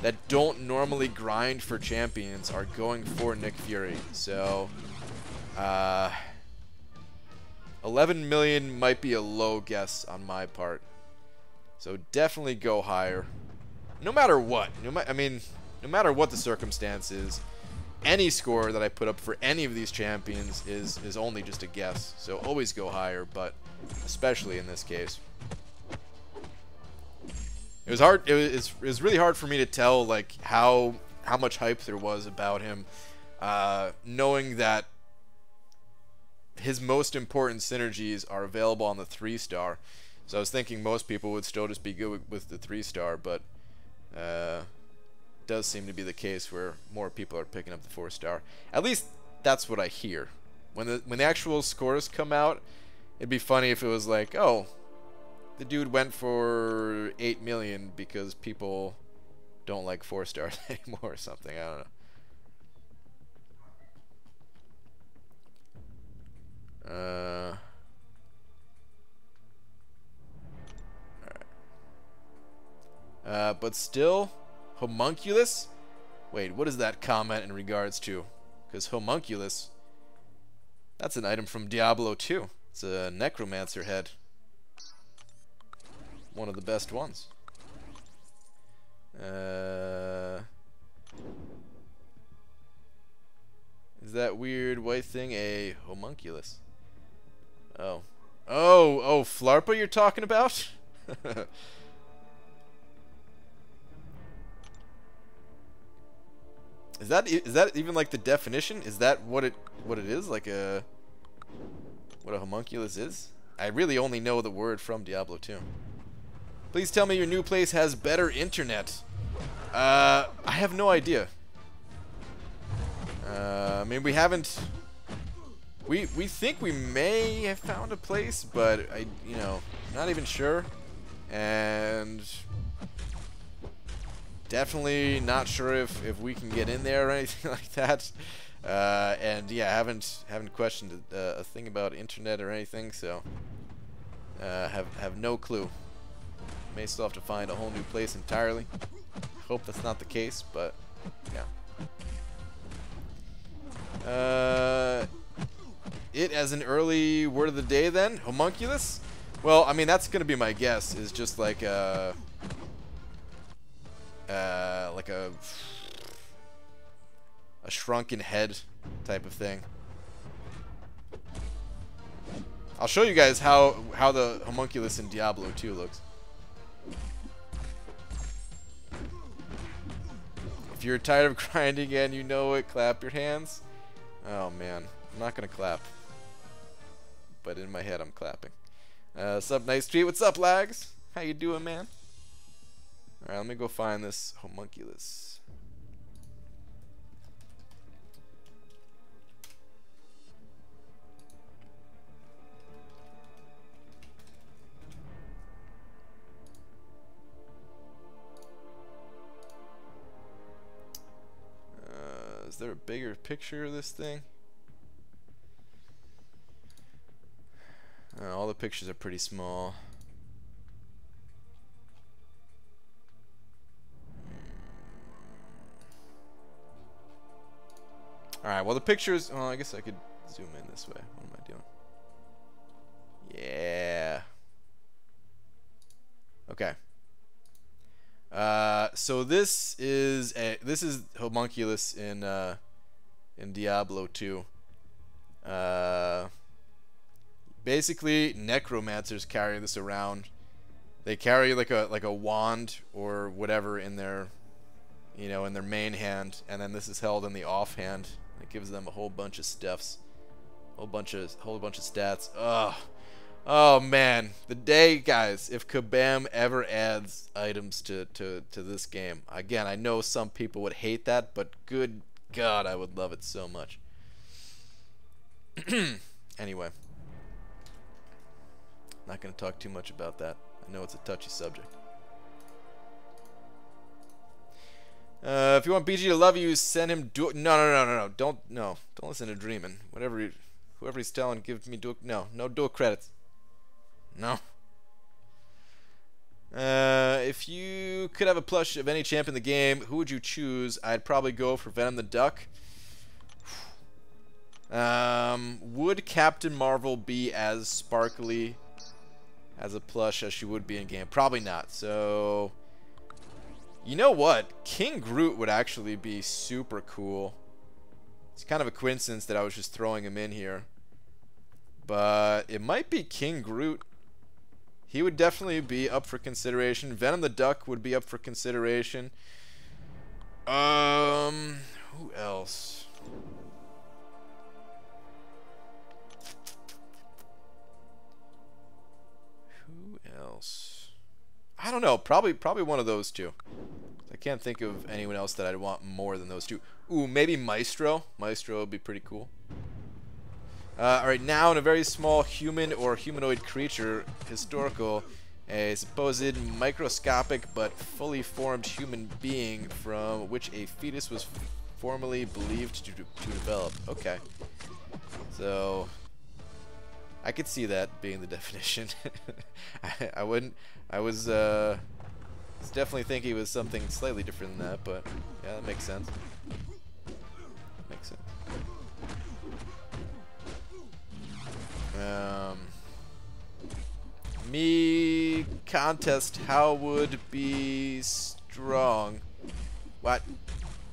that don't normally grind for champions are going for Nick Fury. So, 11 million might be a low guess on my part. So definitely go higher. No matter what. No matter what the circumstance is, any score that I put up for any of these champions is only just a guess. So always go higher, but especially in this case. It was hard. It was really hard for me to tell like how much hype there was about him, knowing that his most important synergies are available on the 3-star. So I was thinking most people would still just be good with the 3-star, but Does seem to be the case where more people are picking up the 4-star. At least that's what I hear. When the actual scores come out, it'd be funny if it was like, oh, the dude went for 8 million because people don't like 4-stars anymore or something. I don't know. But still, homunculus? Wait, what is that comment in regards to? Because homunculus, that's an item from Diablo 2. It's a necromancer head. One of the best ones. Is that weird white thing a homunculus? Oh. Oh, Flarpa you're talking about? Is that even like the definition? Is that what it is? Like what a homunculus is? I really only know the word from Diablo 2. Please tell me your new place has better internet. I have no idea. I mean, we haven't. We think we may have found a place, but not even sure. And definitely not sure if we can get in there or anything like that. And yeah, haven't questioned a thing about internet or anything, so have no clue. May still have to find a whole new place entirely. Hope that's not the case, but yeah. It as an early word of the day then, homunculus. Well, I mean that's gonna be my guess. Is just like a shrunken head type of thing. I'll show you guys how the homunculus in Diablo 2 looks. If you're tired of grinding and you know it, clap your hands. Oh man, I'm not gonna clap, but in my head I'm clapping. Sup, Nice Street? What's up, Lags? How you doing, man? All right, let me go find this homunculus. Is there a bigger picture of this thing? All the pictures are pretty small. Alright, well the pictures, I guess I could zoom in this way. What am I doing? Yeah. Okay. So this is homunculus in Diablo 2. Basically, necromancers carry this around. They carry like a wand or whatever in their, in their main hand, and then this is held in the offhand. It gives them a whole bunch of stuffs, whole bunch of stats. Ugh. Oh man, the day, guys, if Kabam ever adds items to this game. Again, I know some people would hate that, but good God, I would love it so much. Anyway, not going to talk too much about that. I know it's a touchy subject. If you want BG to love you, send him no. Don't listen to Dreamin'. Whoever he's telling, give me no dual credits. No. If you could have a plush of any champ in the game, who would you choose? I'd probably go for Venom the Duck. Would Captain Marvel be as sparkly as a plush as she would be in game? Probably not. So, you know what? King Groot would actually be super cool. It's kind of a coincidence that I was just throwing him in here. But it might be King Groot. He would definitely be up for consideration. Venom the Duck would be up for consideration. Who else? Who else? I don't know. Probably one of those two. can't think of anyone else that I'd want more than those two. Ooh, maybe Maestro. Maestro would be pretty cool. Alright, now in a very small human or humanoid creature, historical, a supposed microscopic but fully formed human being from which a fetus was formerly believed to develop. Okay. So, I could see that being the definition. I wouldn't. I was definitely thinking it was something slightly different than that, but yeah, that makes sense. Makes sense. Me contest how would be strong. What?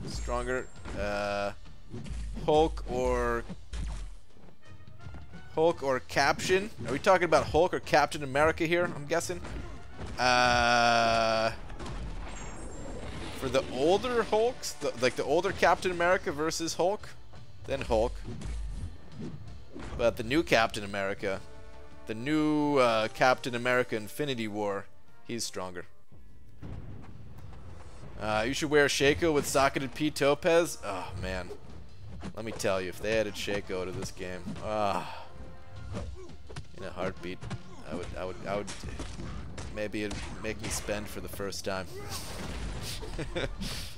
Stronger? Hulk or Captain? Are we talking about Hulk or Captain America here? I'm guessing. For the older Hulks, like the older Captain America versus Hulk, then Hulk. But the new Captain America, the new Captain America Infinity War, he's stronger. You should wear Shaco with socketed P. Topez. Oh man, let me tell you, if they added Shaco to this game, in a heartbeat, I would. Maybe it'd make me spend for the first time.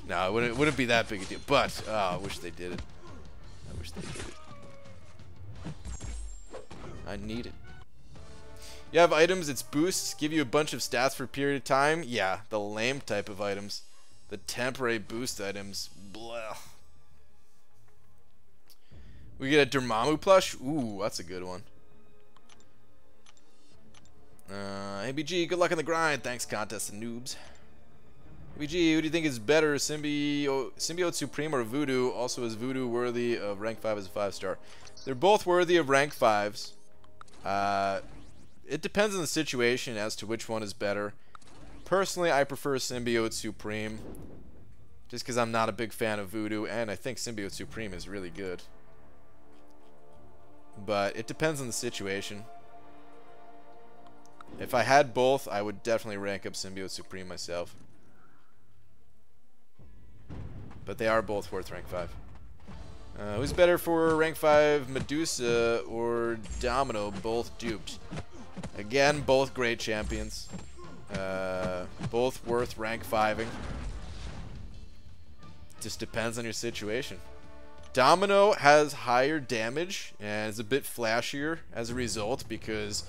No, it wouldn't be that big a deal. But I wish they did it. I wish they did it. I need it. You have items, its boosts give you a bunch of stats for a period of time. Yeah, the lame type of items. The temporary boost items. Blah. We get a Dormammu plush. Ooh, that's a good one. ABG, good luck on the grind. Thanks, contest and noobs. ABG, who do you think is better, Symbiote Supreme or Voodoo? Also, is Voodoo worthy of rank 5 as a 5-star? They're both worthy of rank 5s. It depends on the situation as to which one is better. Personally, I prefer Symbiote Supreme, just because I'm not a big fan of Voodoo, and I think Symbiote Supreme is really good. But it depends on the situation. If I had both, I would definitely rank up Symbiote Supreme myself. But they are both worth rank 5. Who's better for rank 5, Medusa or Domino? Both duped. Again, both great champions. Both worth rank 5ing. Just depends on your situation. Domino has higher damage and is a bit flashier as a result because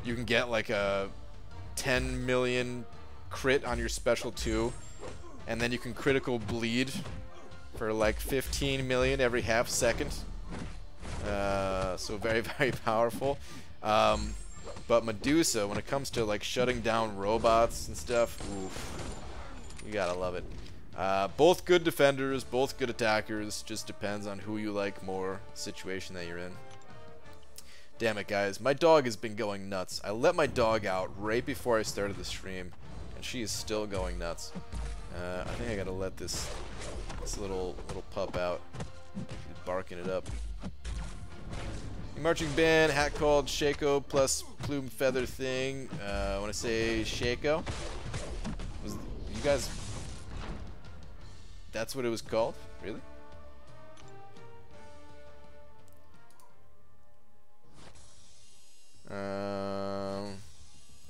you can get like a 10 million crit on your special 2, and then you can critical bleed for like 15 million every half second. So very, very powerful. But Medusa, when it comes to like shutting down robots and stuff, oof, you gotta love it. Both good defenders, both good attackers. Just depends on who you like more, situation that you're in. Damn it, guys. My dog has been going nuts. I let my dog out right before I started the stream, and she is still going nuts. I think I gotta let this little pup out. She's barking it up. Marching band, hat called Shaco plus plume feather thing. I want to say Shaco. You guys... That's what it was called? Really?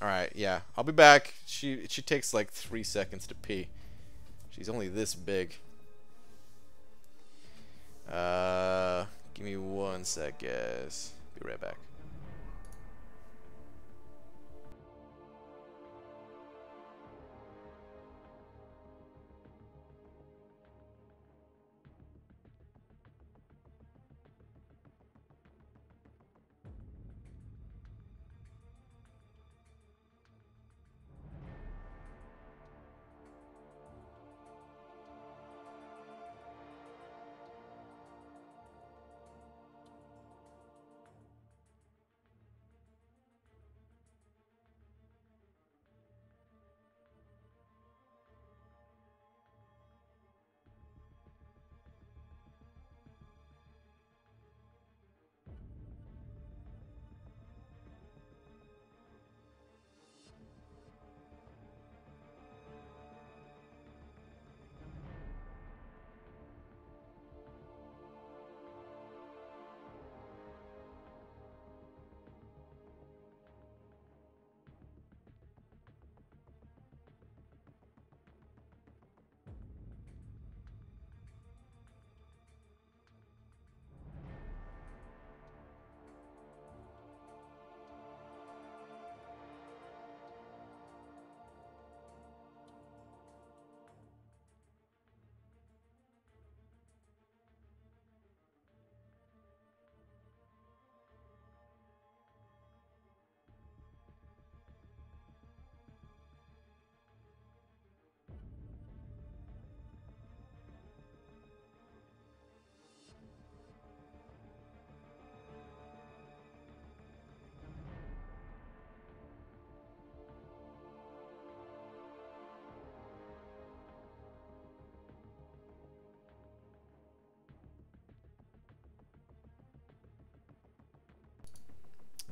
Alright, yeah. I'll be back. She takes like 3 seconds to pee. She's only this big. Give me 1 sec, guys. Be right back.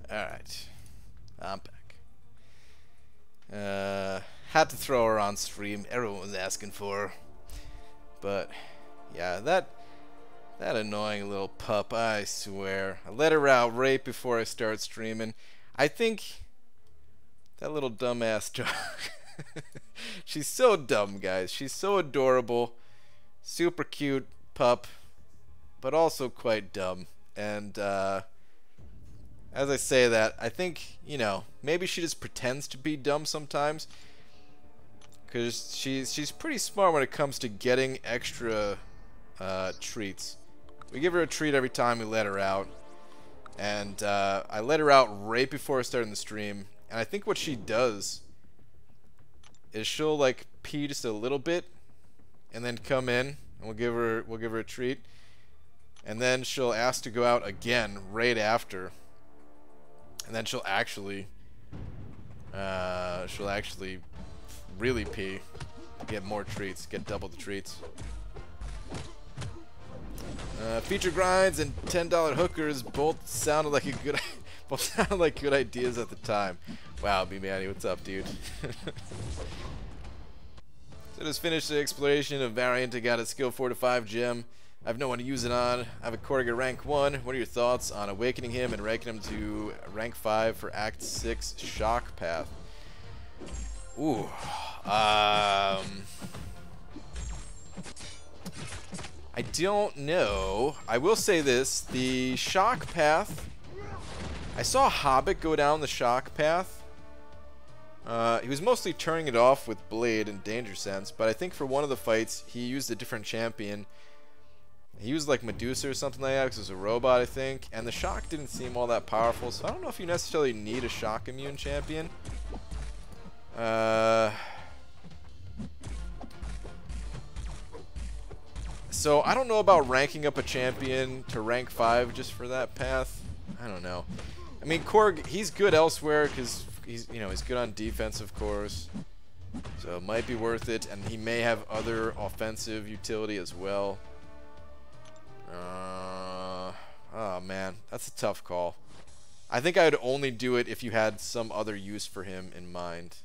Alright. I'm back. Had to throw her on stream. Everyone was asking for her. But, yeah, that annoying little pup, I swear. I let her out right before I start streaming. I think that little dumbass dog. She's so dumb, guys. She's so adorable. Super cute pup, but also quite dumb. And, as I say that, I think, you know, maybe she just pretends to be dumb sometimes. Because she's pretty smart when it comes to getting extra treats. We give her a treat every time we let her out. And I let her out right before I started the stream. And I think what she does is she'll like pee just a little bit and then come in and we'll give her a treat. And then she'll ask to go out again right after. And then she'll actually really pee, get more treats, get double the treats. Feature grinds and $10 hookers both sounded like good ideas at the time. Wow, B-Manny, what's up, dude? So just finished the exploration of Variant. I got a skill 4 to 5 gem. I have no one to use it on. I have a Korg at rank 1. What are your thoughts on awakening him and ranking him to rank 5 for Act 6 Shock Path? Ooh. I don't know. I will say this. The Shock Path, I saw Hobbit go down the Shock Path. He was mostly turning it off with Blade and Danger Sense, but I think for one of the fights, he used a different champion. He used like Medusa or something like that because it was a robot, I think. And the shock didn't seem all that powerful, so I don't know if you necessarily need a shock immune champion. So I don't know about ranking up a champion to rank 5 just for that path. I don't know. I mean, Korg, he's good elsewhere because he's good on defense, of course. So it might be worth it, and he may have other offensive utility as well. Oh man, that's a tough call. I think I would only do it if you had some other use for him in mind.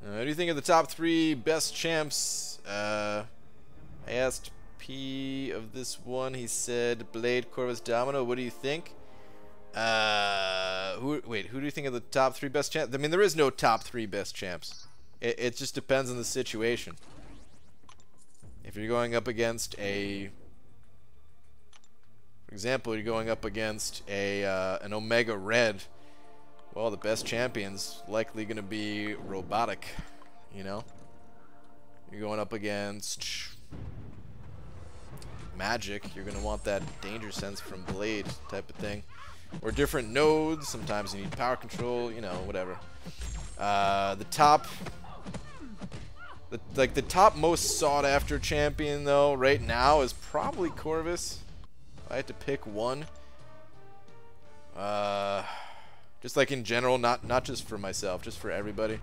What do you think of the top 3 best champs? I asked P of this one. He said Blade, Corvus, Domino. What do you think? Who do you think of the top 3 best champs? I mean, there is no top 3 best champs. It just depends on the situation. If you're going up against a, for example, you're going up against a an Omega Red, well, the best champion's likely going to be Robotic, you know? You're going up against Magic, you're going to want that Danger Sense from Blade type of thing. Or different nodes, sometimes you need power control, you know, whatever. The top most sought after champion though right now is probably Corvus. If I had to pick one. Just like in general, not just for myself, just for everybody.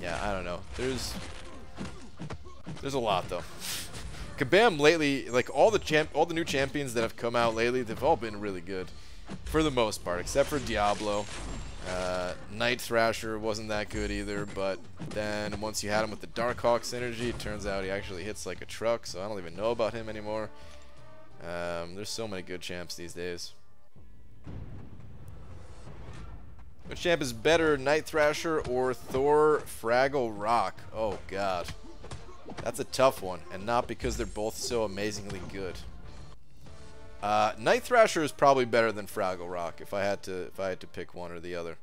Yeah, I don't know. There's a lot though. Kabam lately, like all the new champions that have come out lately, they've all been really good, for the most part, except for Diablo. Night Thrasher wasn't that good either, but then once you had him with the Darkhawk synergy, it turns out he actually hits like a truck, so I don't even know about him anymore. There's so many good champs these days. Which champ is better, Night Thrasher or Thor Fraggle Rock? Oh god. That's a tough one, and not because they're both so amazingly good. Night Thrasher is probably better than Fraggle Rock if I had to pick one or the other.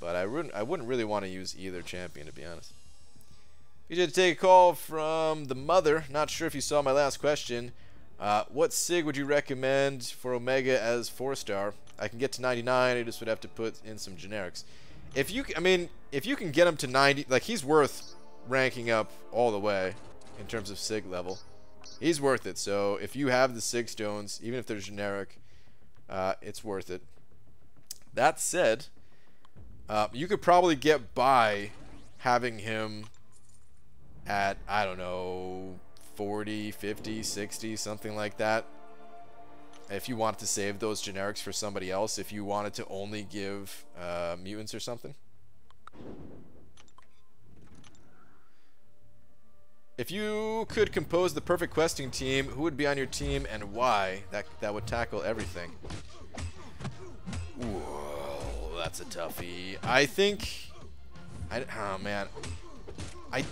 But I wouldn't really want to use either champion, to be honest. You did take a call from the mother. Not sure if you saw my last question. What SIG would you recommend for Omega as 4-star? I can get to 99. I just would have to put in some generics. If you can get him to 90, like he's worth ranking up all the way in terms of SIG level. He's worth it. So if you have the 6 stones, even if they're generic, it's worth it. That said, you could probably get by having him at, I don't know, 40, 50, 60, something like that. If you wanted to save those generics for somebody else, if you wanted to only give mutants or something. If you could compose the perfect questing team, who would be on your team and why? That would tackle everything. Whoa, that's a toughie. I think... oh, man. I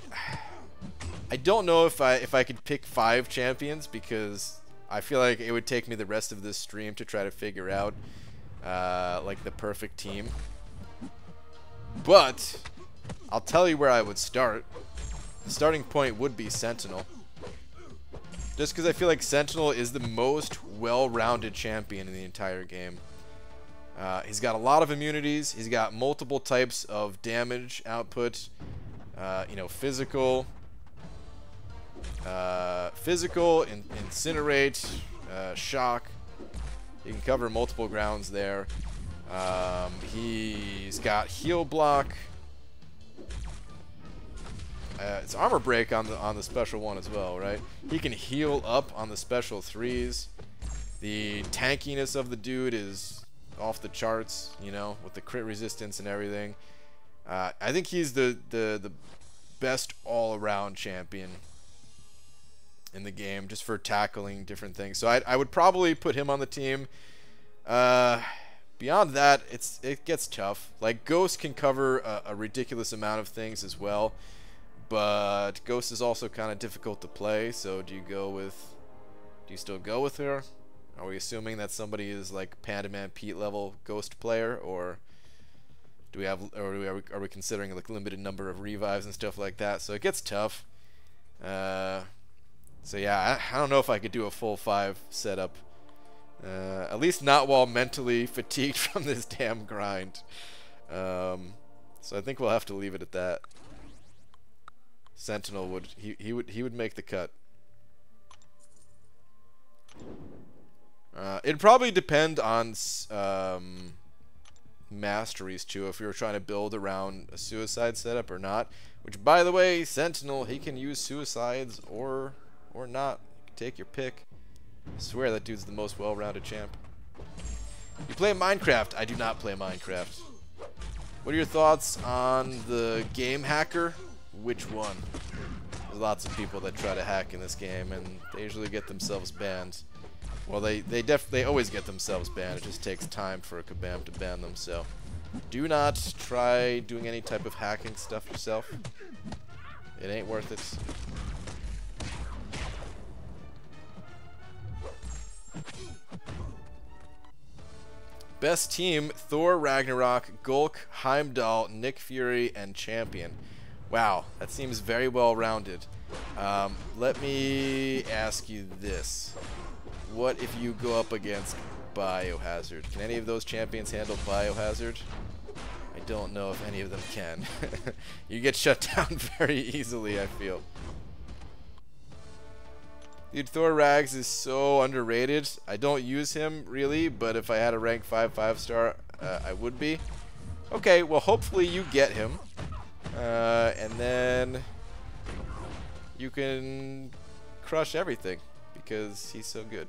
don't know if I could pick 5 champions, because I feel like it would take me the rest of this stream to try to figure out like the perfect team. But I'll tell you where I would start. The starting point would be Sentinel. Just because I feel like Sentinel is the most well-rounded champion in the entire game. He's got a lot of immunities. He's got multiple types of damage output. You know, physical, incinerate, shock. He can cover multiple grounds there. He's got heal block. It's armor break on the special one as well, right? He can heal up on the special 3s. The tankiness of the dude is off the charts, you know, with the crit resistance and everything. I think he's the best all-around champion in the game, just for tackling different things. So I would probably put him on the team. Beyond that, it gets tough. Like, Ghost can cover a ridiculous amount of things as well. But Ghost is also kind of difficult to play, so do you still go with her? Are we assuming that somebody is like Pandaman Pete level Ghost player, or are we considering like limited number of revives and stuff like that? So it gets tough. So yeah, I don't know if I could do a full 5 setup. At least not while mentally fatigued from this damn grind. So I think we'll have to leave it at that. Sentinel would make the cut. It'd probably depend on masteries too, if we were trying to build around a suicide setup or not. Which, by the way, Sentinel, he can use suicides or not. Take your pick. I swear that dude's the most well-rounded champ. You play Minecraft? I do not play Minecraft. What are your thoughts on the game hacker? Which one? There's lots of people that try to hack in this game, and they usually get themselves banned. Well, they always get themselves banned. It just takes time for a Kabam to ban them. So, do not try doing any type of hacking stuff yourself. It ain't worth it. Best team: Thor, Ragnarok, Gulk, Heimdall, Nick Fury, and Champion. Wow, that seems very well rounded. Let me ask you this. What if you go up against Biohazard? Can any of those champions handle Biohazard? I don't know if any of them can. You get shut down very easily, I feel. Dude, Thor Rags is so underrated. I don't use him, really, but if I had a rank 5 5-star, I would be. Okay, well, hopefully you get him. And then you can crush everything because he's so good.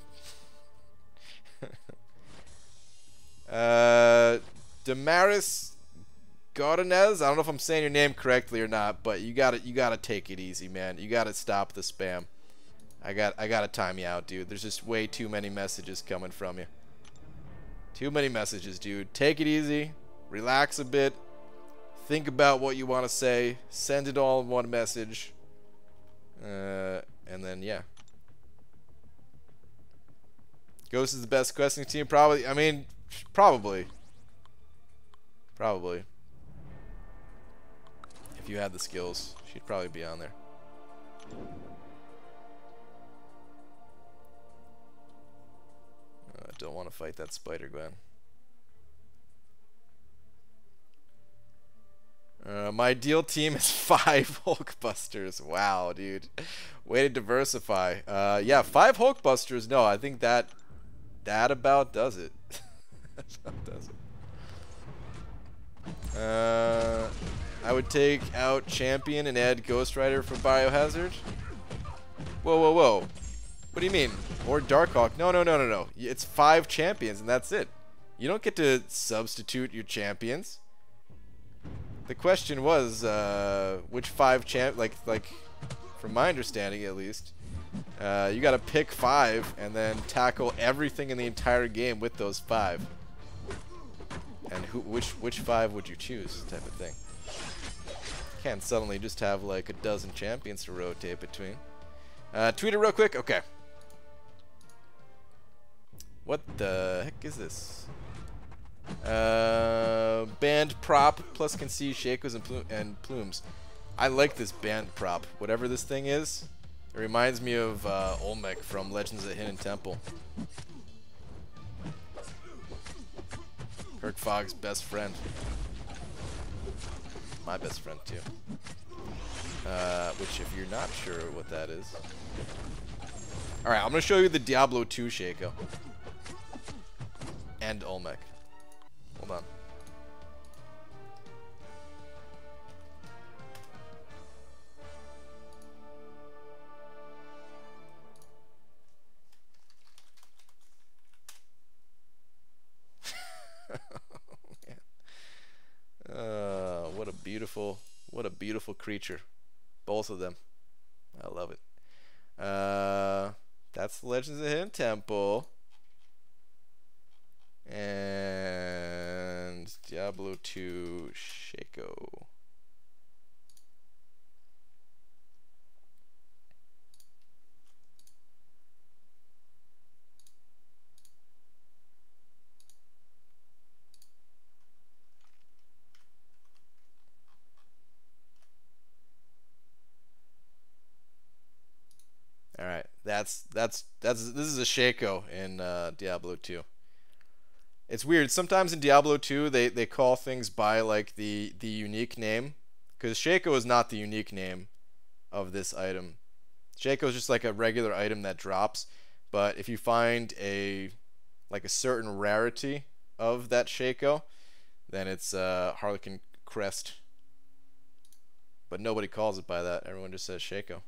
Damaris Godinez, I don't know if I'm saying your name correctly or not, but you gotta take it easy, man. You gotta stop the spam. I gotta time you out, dude. There's just way too many messages coming from you. Too many messages, dude. Take it easy. Relax a bit. Think about what you want to say. Send it all in one message. And then, yeah. Ghost is the best questing team? Probably. I mean, probably. Probably. If you had the skills, she'd probably be on there. I don't want to fight that Spider-Gwen. My ideal team is 5 Hulkbusters. Wow, dude. Way to diversify. Yeah, 5 Hulkbusters. No, I think that about does it. That about does it. I would take out Champion and add Ghost Rider for Biohazard. Whoa, whoa, whoa. What do you mean? Or Darkhawk? No, no, no, no, no. It's 5 champions and that's it. You don't get to substitute your champions. The question was, which 5 like, from my understanding at least, you gotta pick 5 and then tackle everything in the entire game with those 5. And which 5 would you choose, type of thing. Can't suddenly just have like a dozen champions to rotate between. Tweet it real quick. Okay. What the heck is this? Band prop plus can see Shakos and plumes. I like this band prop. Whatever this thing is, it reminds me of Olmec from Legends of the Hidden Temple. Kirk Fogg's best friend. My best friend too. Which, if you're not sure what that is. Alright, I'm going to show you the Diablo 2 Shaco. And Olmec. Hold on. What a beautiful creature. Both of them. I love it. That's the Legends of the Hidden Temple. And Diablo 2 Shaco. All right, this is a Shaco in Diablo 2. It's weird. Sometimes in Diablo 2 they call things by like the unique name, because Shaco is not the unique name of this item. Shaco is just like a regular item that drops, but if you find a certain rarity of that Shaco, then it's Harlequin Crest. But nobody calls it by that. Everyone just says Shaco.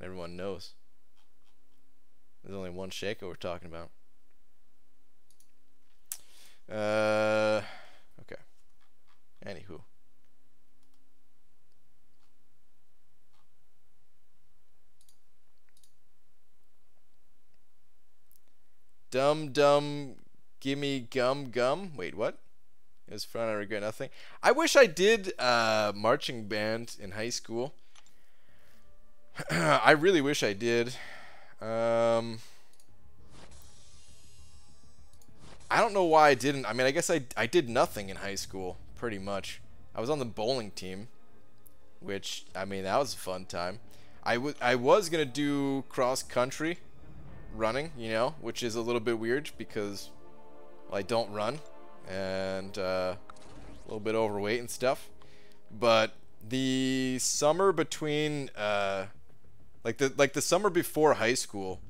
Everyone knows. There's only one Shaco we're talking about. Okay. Anywho. Dum dum gimme gum gum. Wait, what? It was fun, I regret nothing. I wish I did marching band in high school. I really wish I did. I don't know why I didn't. I mean, I guess I did nothing in high school, pretty much. I was on the bowling team, which, I mean, that was a fun time. I was going to do cross-country running, you know, which is a little bit weird because, well, I don't run, and a little bit overweight and stuff. But the summer between... Like the summer before high school,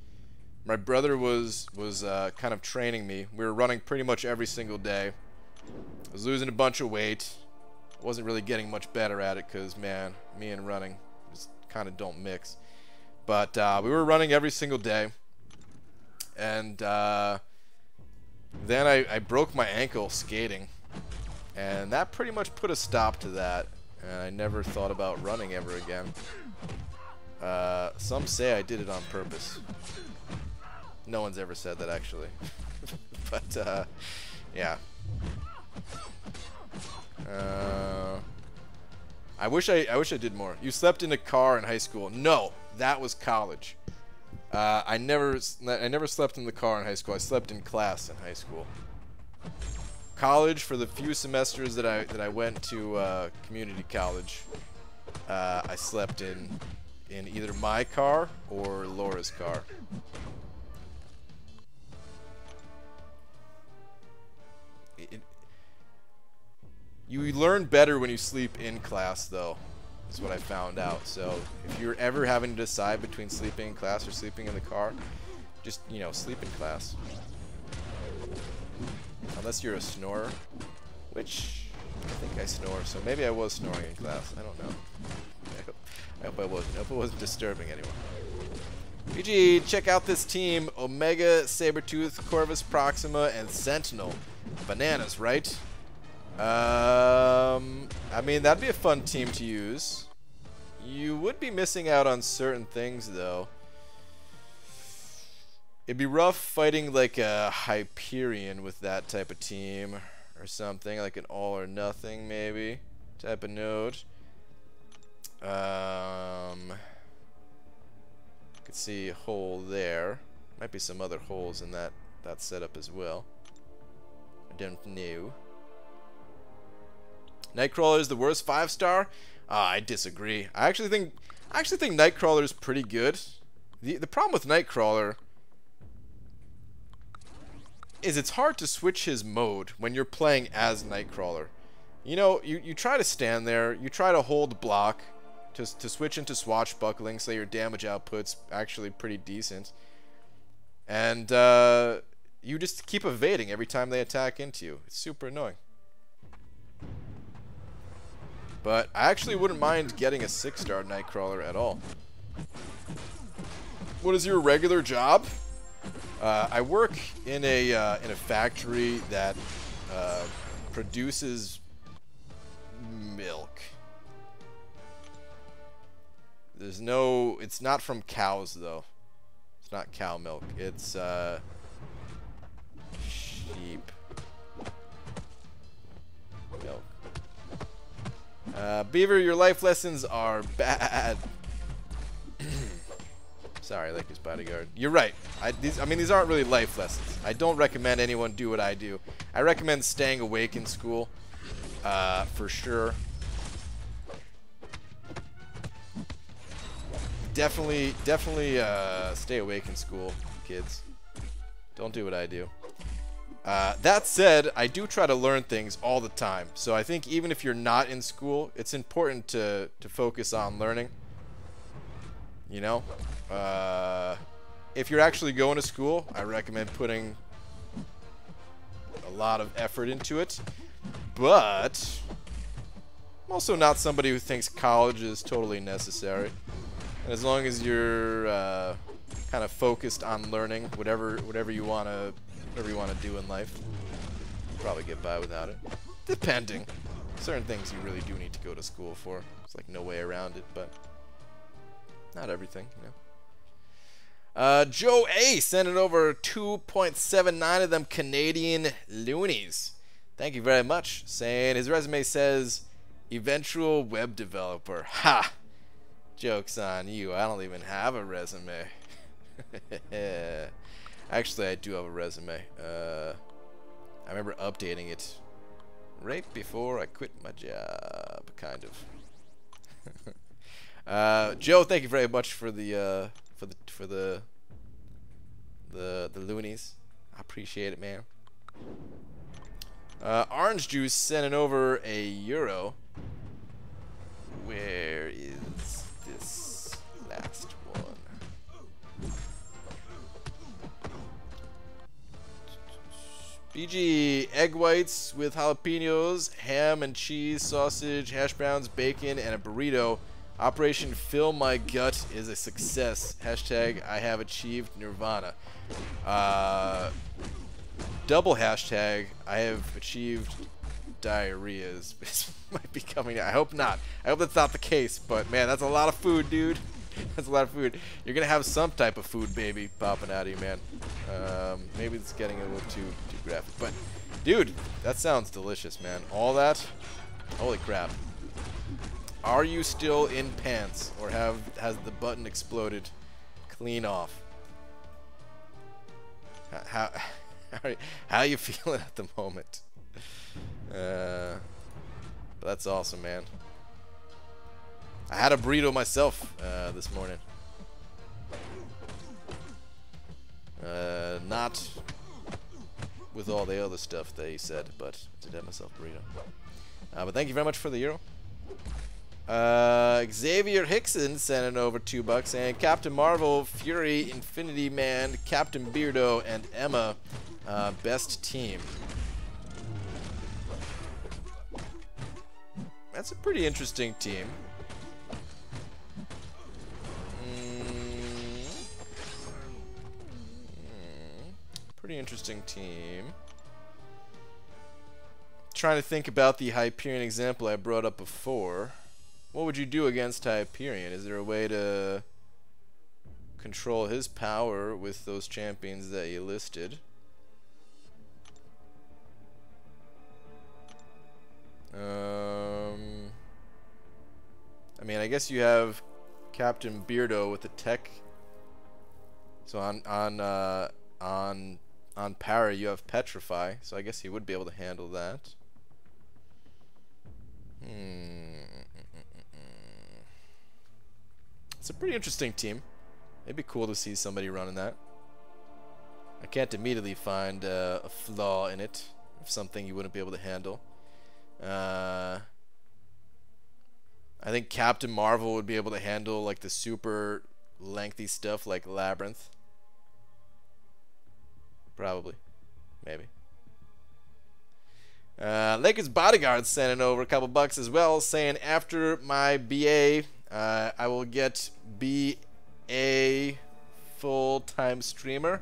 my brother was kind of training me. We were running pretty much every single day. I was losing a bunch of weight. Wasn't really getting much better at it because, man, me and running just kind of don't mix. But we were running every single day. And then I broke my ankle skating. And that pretty much put a stop to that. And I never thought about running ever again. Some say I did it on purpose. No one's ever said that, actually. But, yeah. I wish I did more. You slept in a car in high school. No, that was college. I never slept in the car in high school. I slept in class in high school. College, for the few semesters that I went to community college, I slept in either my car or Laura's car. You learn better when you sleep in class, though, is what I found out. So if you're ever having to decide between sleeping in class or sleeping in the car, just, you know, sleep in class. Unless you're a snorer, which I think I snore, so maybe I was snoring in class. I don't know. I hope I wasn't. I hope it wasn't disturbing anyone. PG, check out this team. Omega, Sabretooth, Corvus Proxima, and Sentinel. Bananas, right? I mean, that'd be a fun team to use. You would be missing out on certain things, though. It'd be rough fighting like a Hyperion with that type of team. Or something, like an all or nothing, maybe, type of node. Could see a hole there. Might be some other holes in that setup as well. I don't know. Nightcrawler is the worst 5-star? I disagree. I actually think Nightcrawler is pretty good. The problem with Nightcrawler is it's hard to switch his mode when you're playing as Nightcrawler. You know, you try to stand there, you try to hold block to switch into swashbuckling so your damage output's actually pretty decent. And you just keep evading every time they attack into you. It's super annoying. But I actually wouldn't mind getting a 6-star Nightcrawler at all. What is your regular job? I work in a factory that produces milk. It's not from cows though. It's not cow milk. It's sheep milk. Beaver, your life lessons are bad. Sorry, Lakers bodyguard. You're right. I mean, these aren't really life lessons. I don't recommend anyone do what I do. I recommend staying awake in school, for sure. Definitely, stay awake in school, kids. Don't do what I do. That said, I do try to learn things all the time. So I think even if you're not in school, it's important to focus on learning. You know? If you're actually going to school, I recommend putting a lot of effort into it. But I'm also not somebody who thinks college is totally necessary. And as long as you're kind of focused on learning whatever you want to do in life, you'll probably get by without it. Depending. Certain things you really do need to go to school for. There's like no way around it, but not everything, you know. Joe A sent it over 2.79 of them Canadian loonies. Thank you very much. Saying his resume says eventual web developer. Ha! Joke's on you. I don't even have a resume. Actually, I do have a resume. I remember updating it right before I quit my job, kind of. Joe, thank you very much for the loonies. I appreciate it, man. Orange Juice sending over €1. Where is this last one? BG, egg whites with jalapenos, ham and cheese, sausage, hash browns, bacon, and a burrito. Operation Fill My Gut is a success. Hashtag I have achieved nirvana. Double hashtag I have achieved diarrhea is might be coming out. I hope not. I hope that's not the case, but man, that's a lot of food, dude. That's a lot of food. You're gonna have some type of food baby popping out of you, man. Maybe it's getting a little too graphic, but dude, that sounds delicious, man. All that, holy crap. Are you still in pants, or has the button exploded clean off? How are you feeling at the moment? But that's awesome, man. I had a burrito myself this morning. Not with all the other stuff that he said, but I did have myself a burrito. But thank you very much for the euro. Xavier Hickson sending over $2 saying Captain Marvel, Fury, Infinity Man, Captain Beardo, and Emma, best team. That's a pretty interesting team. Pretty interesting team. Trying to think about the Hyperion example I brought up before. What would you do against Hyperion? Is there a way to control his power with those champions that you listed? I mean, I guess you have Captain Beardo with the tech. So on Para you have Petrify, so I guess he would be able to handle that. It's a pretty interesting team. It'd be cool to see somebody running that. I can't immediately find a flaw in it, of something you wouldn't be able to handle. I think Captain Marvel would be able to handle like the super lengthy stuff like Labyrinth. Probably. Maybe. Lakers Bodyguard sending over a couple bucks as well, saying after my BA, I will get be a full-time streamer.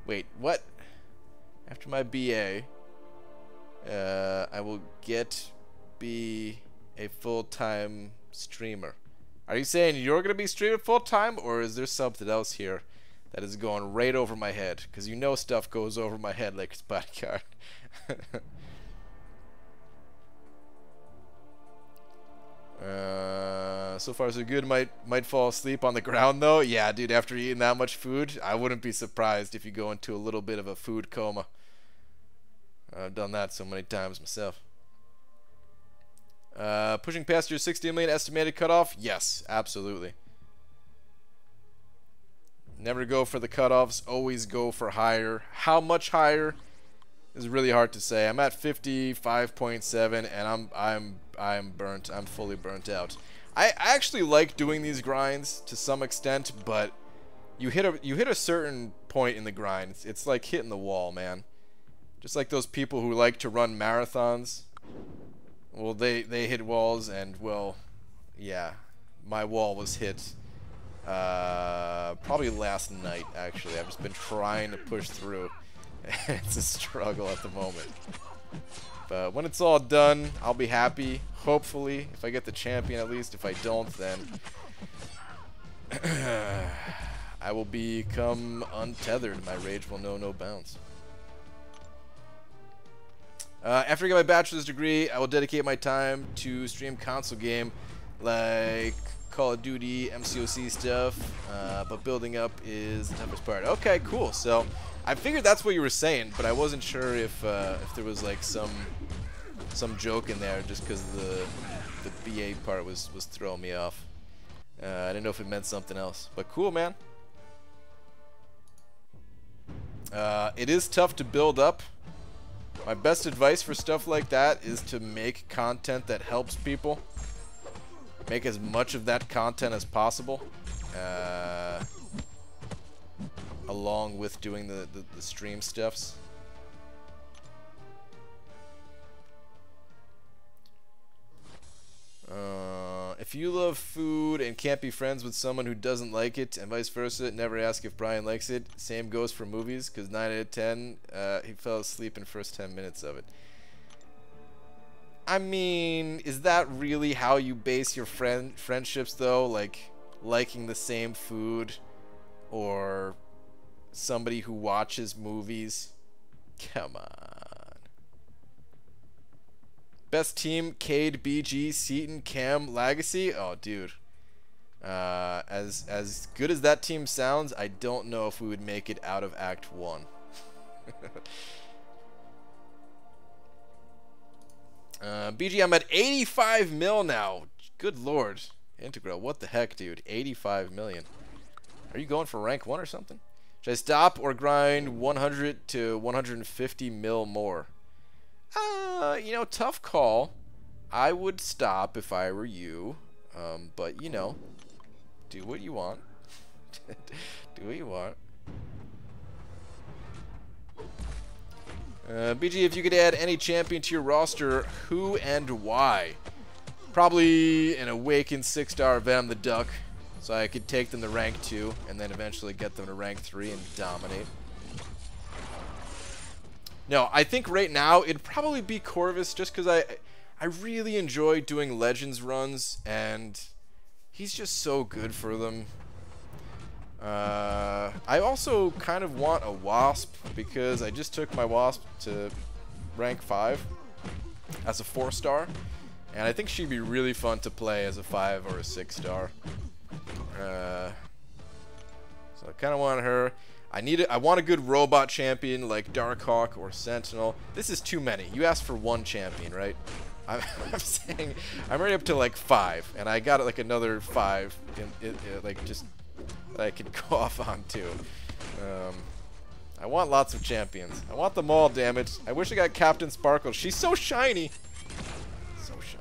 Wait, what? After my BA, I will be a full-time streamer. Are you saying you're going to be streaming full-time, or is there something else here that is going right over my head? Because you know stuff goes over my head like a bodyguard. So far so good. Might fall asleep on the ground though. Yeah, dude, after eating that much food, I wouldn't be surprised if you go into a little bit of a food coma. I've done that so many times myself. Pushing past your 60 million estimated cutoff? Yes, absolutely. Never go for the cutoffs, always go for higher. How much higher is really hard to say. I'm at 55.7 and I'm burnt. I'm fully burnt out. I actually like doing these grinds to some extent, but you hit a certain point in the grind. It's like hitting the wall, man. Just like those people who like to run marathons. Well, they hit walls, and well, yeah, my wall was hit probably last night. Actually, I've just been trying to push through. It's a struggle at the moment, but when it's all done, I'll be happy. Hopefully, if I get the champion at least. If I don't, then I will become untethered. My rage will know no bounds. After I get my bachelor's degree, I will dedicate my time to stream console game like Call of Duty, MCOC stuff, but building up is the toughest part. Okay, cool. So I figured that's what you were saying, but I wasn't sure if there was like some joke in there, just because the BA part was throwing me off. I didn't know if it meant something else, but cool, man. It is tough to build up. My best advice for stuff like that is to make content that helps people. Make as much of that content as possible, along with doing the stream stuffs. If you love food and can't be friends with someone who doesn't like it, and vice versa, never ask if Brian likes it. Same goes for movies, because 9 out of 10, he fell asleep in the first 10 minutes of it. I mean, is that really how you base your friendships, though? Like, liking the same food, or somebody who watches movies? Come on. Best team: Cade, BG, Seaton, Cam, Legacy. Oh, dude. As good as that team sounds, I don't know if we would make it out of Act 1. BG, I'm at 85 mil now. Good lord. Integral, what the heck, dude? 85 million. Are you going for rank 1 or something? Should I stop or grind 100 to 150 mil more? You know, tough call. I would stop if I were you. But, you know, do what you want. Do what you want. BG, if you could add any champion to your roster, who and why? Probably an awakened 6-star Venom the Duck, so I could take them to rank 2 and then eventually get them to rank 3 and dominate. No, I think right now it'd probably be Corvus, just because I really enjoy doing Legends runs, and he's just so good for them. I also kind of want a Wasp, because I just took my Wasp to rank 5 as a 4-star, and I think she'd be really fun to play as a 5 or a 6-star. So I kind of want her. I want a good robot champion like Darkhawk or Sentinel. This is too many. You asked for one champion, right? I'm saying I'm already up to like 5, and I got like another 5 like just that I could go off on too. I want lots of champions. I want them all, damn it. I wish I got Captain Sparkle. She's so shiny. So shiny.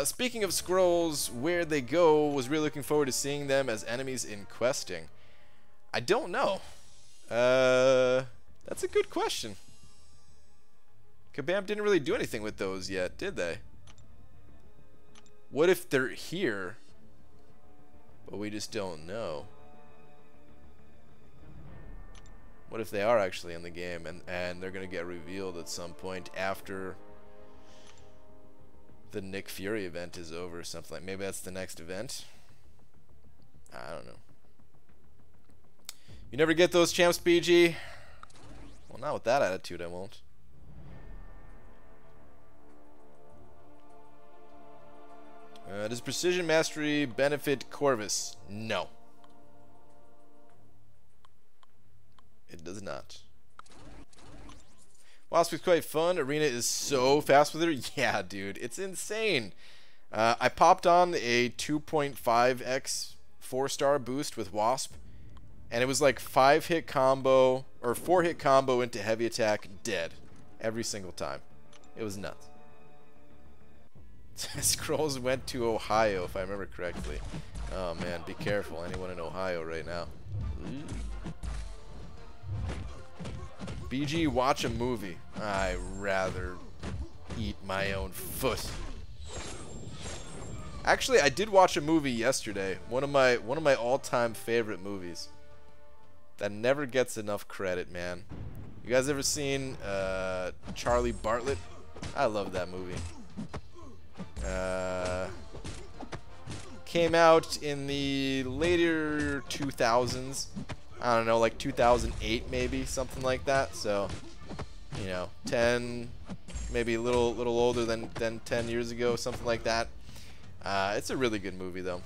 Speaking of scrolls, where'd they go? Was really looking forward to seeing them as enemies in questing. I don't know. That's a good question. Kabam didn't really do anything with those yet, did they? What if they're here, but we just don't know? What if they are actually in the game and they're going to get revealed at some point after the Nick Fury event is over or something? Like, maybe that's the next event? I don't know. You never get those champs, BG? Well, not with that attitude, I won't. Does Precision Mastery benefit Corvus? No. It does not. Wasp is quite fun. Arena is so fast with her. Yeah, dude. It's insane. I popped on a 2.5x 4-star boost with Wasp, and it was like 5-hit combo, or 4-hit combo into heavy attack, dead. Every single time. It was nuts. Scrolls went to Ohio, if I remember correctly. Oh man, be careful. Anyone in Ohio right now. BG, watch a movie. I'd rather eat my own foot. Actually, I did watch a movie yesterday. One of my all-time favorite movies. That never gets enough credit, man. You guys ever seen Charlie Bartlett? I love that movie. Came out in the later 2000s. I don't know, like 2008 maybe, something like that. So, you know, 10, maybe a little older than 10 years ago, something like that. It's a really good movie though.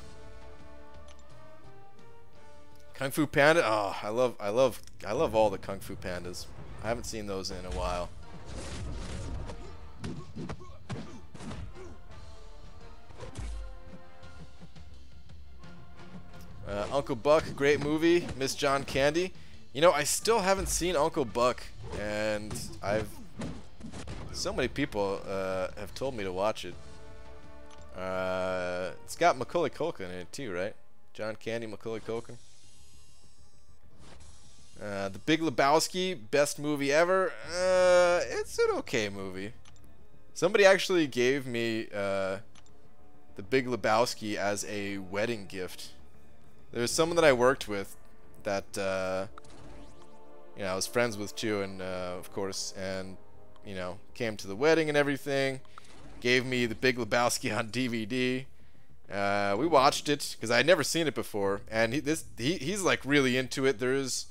Kung Fu Panda. Oh, I love all the Kung Fu Pandas. I haven't seen those in a while. Uncle Buck, great movie. Miss John Candy. You know, I still haven't seen Uncle Buck, and so many people have told me to watch it. It's got Macaulay Culkin in it too, right? John Candy, Macaulay Culkin. The Big Lebowski, best movie ever. It's an okay movie. Somebody actually gave me The Big Lebowski as a wedding gift. There's someone that I worked with that you know, I was friends with too, and of course, and you know, came to the wedding and everything. Gave me The Big Lebowski on DVD. We watched it because I had never seen it before, and he's like really into it. There's,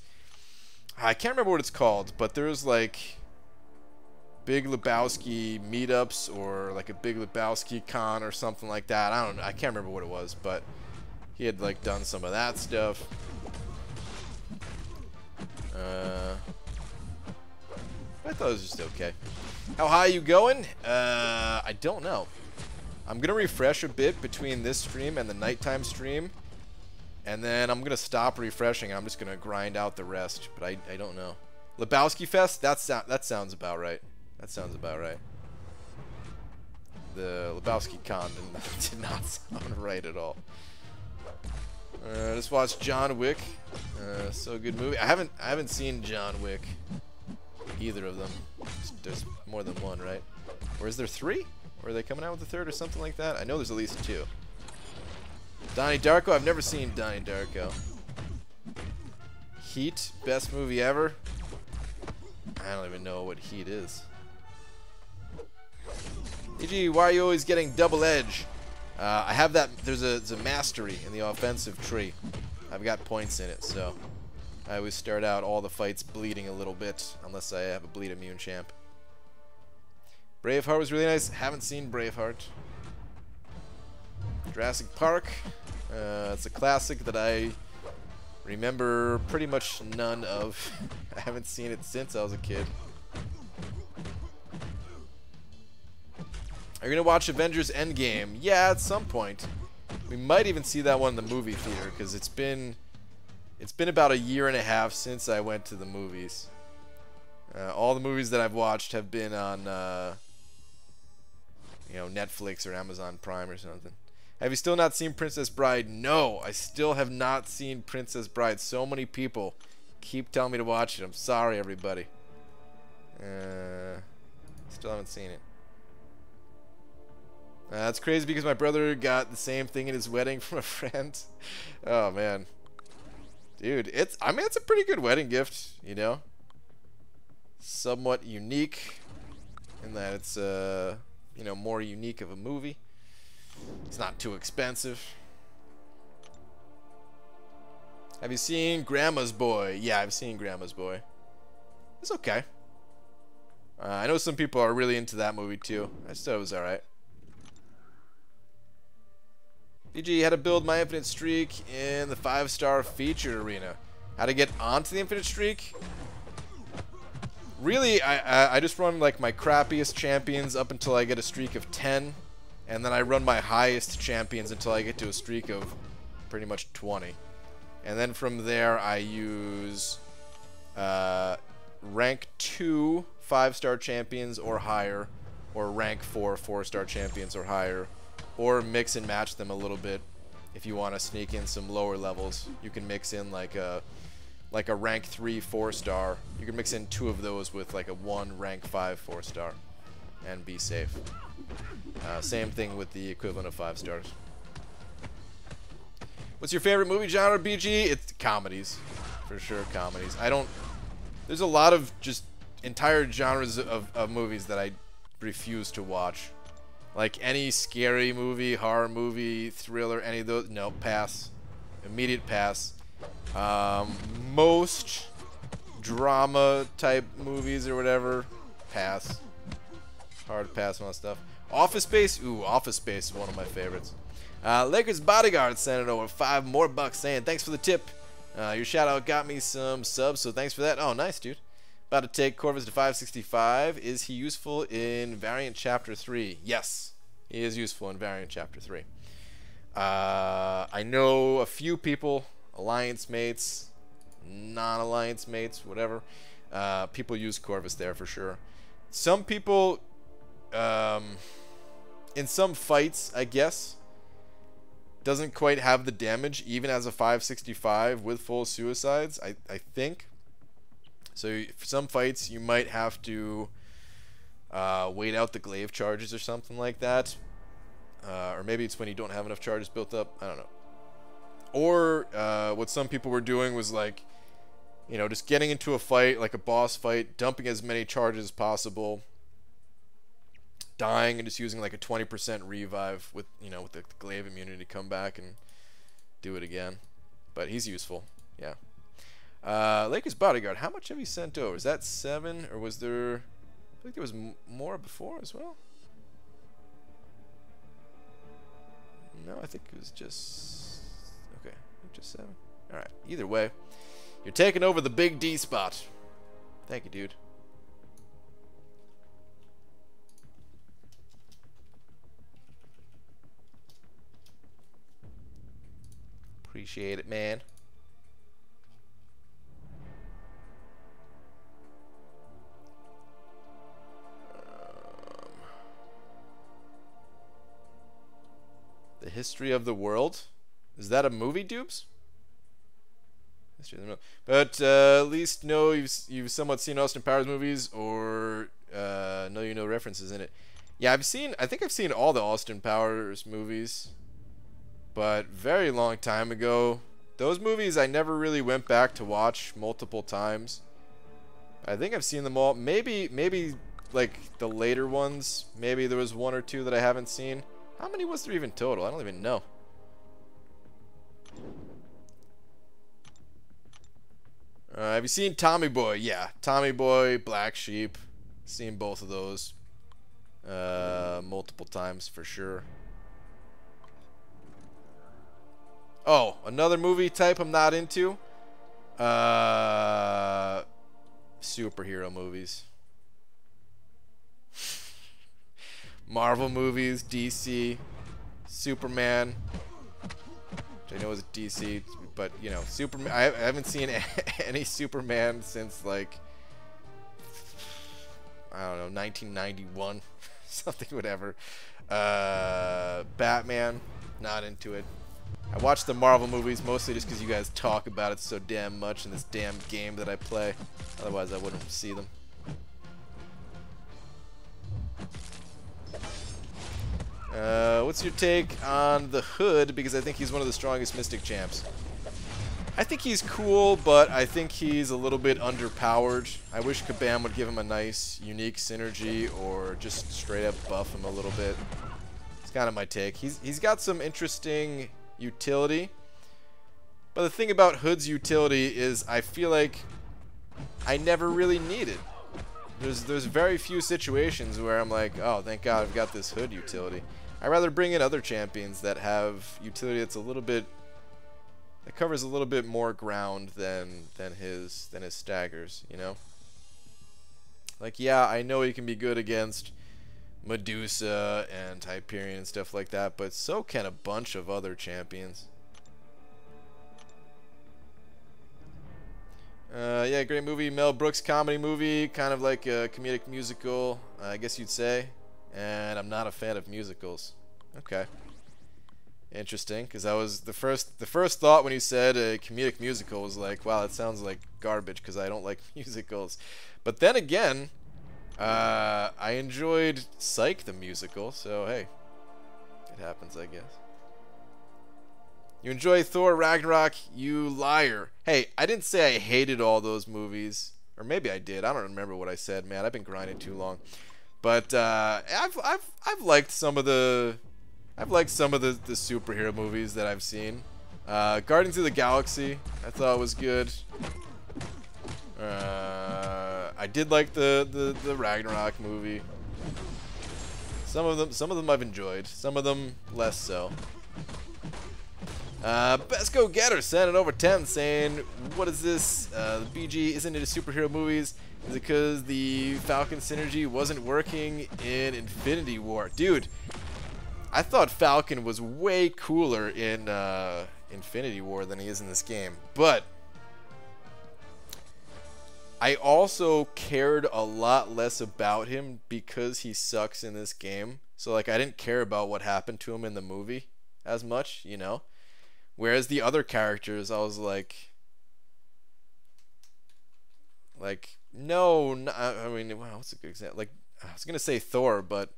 I can't remember what it's called, but there's like Big Lebowski meetups or like a Big Lebowski con or something like that. I don't know. I can't remember what it was, but he had like done some of that stuff. I thought it was just okay. How high are you going? I don't know. I'm gonna refresh a bit between this stream and the nighttime stream, and then I'm gonna stop refreshing. I'm just gonna grind out the rest, but I don't know. Lebowski Fest? That sounds about right. That sounds about right. The Lebowski Con did not sound right at all. Just watched John Wick. So good movie. I haven't seen John Wick. Either of them. There's more than one, right? Or is there 3? Or are they coming out with a third or something like that? I know there's at least 2. Donnie Darko? I've never seen Donnie Darko. Heat? Best movie ever? I don't even know what Heat is. EG, why are you always getting double edge? I have that. There's a mastery in the offensive tree. I've got points in it, so I always start out all the fights bleeding a little bit, unless I have a bleed immune champ. Braveheart was really nice. Haven't seen Braveheart. Jurassic Park. It's a classic that I remember pretty much none of. I haven't seen it since I was a kid. Are you gonna watch Avengers Endgame? Yeah, at some point. We might even see that one in the movie theater because it's been about a year and a half since I went to the movies. All the movies that I've watched have been on you know, Netflix or Amazon Prime or something. Have you still not seen Princess Bride? No, I still have not seen Princess Bride. So many people keep telling me to watch it. I'm sorry, everybody. Still haven't seen it. That's crazy because my brother got the same thing at his wedding from a friend. Oh man, dude, I mean, it's a pretty good wedding gift, you know. Somewhat unique in that it's you know, more unique of a movie. It's not too expensive. Have you seen Grandma's Boy? Yeah, I've seen Grandma's Boy. It's okay. I know some people are really into that movie too. I just thought it was alright. BG, how to build my infinite streak in the 5-star featured arena. How to get onto the infinite streak? Really, I just run like my crappiest champions up until I get a streak of 10. And then I run my highest champions until I get to a streak of pretty much 20. And then from there I use rank 2 5-star champions or higher, or rank 4 4-star champions or higher, or mix and match them a little bit. If you want to sneak in some lower levels, you can mix in like a rank 3 4-star. You can mix in 2 of those with like a 1 rank 5 4-star and be safe. Same thing with the equivalent of 5 stars. What's your favorite movie genre, BG? It's comedies, for sure. Comedies. There's a lot of just entire genres of movies that I refuse to watch. Like any scary movie, horror movie, thriller, any of those, no, pass. Immediate pass. Most drama type movies or whatever, pass. Hard pass on that stuff. Office Space, ooh, Office Space is one of my favorites. Lakers Bodyguard sent it over 5 more bucks saying, thanks for the tip. Your shout out got me some subs, so thanks for that. Oh, nice, dude. About to take Corvus to 565. Is he useful in Variant Chapter 3? Yes, he is useful in Variant Chapter 3. I know a few people, Alliance mates, non-Alliance mates, whatever. People use Corvus there for sure. Some people, in some fights, I guess, doesn't quite have the damage, even as a 565 with full suicides, I think. So for some fights, you might have to wait out the glaive charges or something like that. Or maybe it's when you don't have enough charges built up. I don't know. Or what some people were doing was like, you know, just getting into a fight, like a boss fight, dumping as many charges as possible, dying, and just using like a 20% revive with, you know, with the glaive immunity to come back and do it again. But he's useful, yeah. Lakers Bodyguard, how much have you sent over? Is that 7, or was there... I think there was more before as well. No, I think it was just... Okay, just 7. Alright, either way. You're taking over the big D spot. Thank you, dude. Appreciate it, man. The History of the World? Is that a movie, Dupes? History of the World. But at least know you've somewhat seen Austin Powers movies, or know you know references in it. Yeah, I think I've seen all the Austin Powers movies, but very long time ago. Those movies I never really went back to watch multiple times. I think I've seen them all. Maybe like the later ones. Maybe there was one or two that I haven't seen. How many was there even total? I don't even know. Have you seen Tommy Boy? Yeah, Tommy Boy, Black Sheep. Seen both of those multiple times for sure. Oh, another movie type I'm not into. Superhero movies. Marvel movies, DC, Superman. Which I know is DC, but you know, Superman. I haven't seen any Superman since like I don't know, 1991, something, whatever. Batman, not into it. I watch the Marvel movies mostly just because you guys talk about it so damn much in this damn game that I play. Otherwise, I wouldn't see them. What's your take on the Hood? Because I think he's one of the strongest Mystic champs. I think he's cool, but I think he's a little bit underpowered. I wish Kabam would give him a nice, unique synergy, or just straight up buff him a little bit. It's kind of my take. He's got some interesting utility, but the thing about Hood's utility is I feel like I never really need it. There's very few situations where I'm like, oh, thank God I've got this Hood utility. I'd rather bring in other champions that have utility that's a little bit, that covers a little bit more ground than his staggers, you know? Like, yeah, I know he can be good against Medusa and Hyperion and stuff like that, but so can a bunch of other champions. Yeah, great movie. Mel Brooks comedy movie, kind of like a comedic musical, I guess you'd say. And I'm not a fan of musicals. Okay. Interesting, because that was the first thought when you said a comedic musical was like, wow, that sounds like garbage because I don't like musicals. But then again, I enjoyed Psych the musical, so hey, it happens, I guess. You enjoy Thor Ragnarok, you liar. Hey, I didn't say I hated all those movies, or maybe I did. I don't remember what I said, man. I've been grinding too long. But I've liked some of the superhero movies that I've seen. Guardians of the Galaxy, I thought was good. I did like the Ragnarok movie. Some of them I've enjoyed. Some of them less so. Best Go Getter sent it over 10 saying, what is this? The BG isn't into superhero movies. Is it because the Falcon synergy wasn't working in Infinity War? Dude, I thought Falcon was way cooler in Infinity War than he is in this game. But I also cared a lot less about him because he sucks in this game. So, like, I didn't care about what happened to him in the movie as much, you know? Whereas the other characters, I was like, no, I mean, wow, what's a good example? Like, I was gonna say Thor, but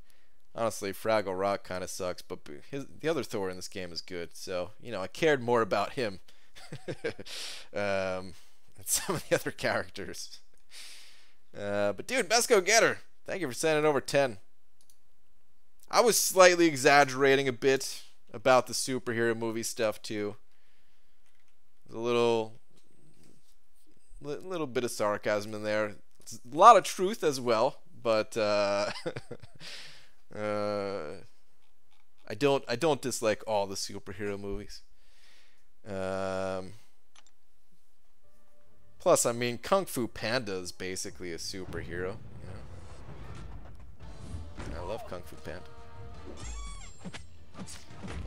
honestly, Fraggle Rock kind of sucks. But the other Thor in this game is good, so you know, I cared more about him than some of the other characters. But dude, Best Go Getter, thank you for sending over 10. I was slightly exaggerating a bit about the superhero movie stuff too. There's a little bit of sarcasm in there. It's a lot of truth as well, but I don't dislike all the superhero movies. Plus, I mean, Kung Fu Panda is basically a superhero. You know? I love Kung Fu Panda.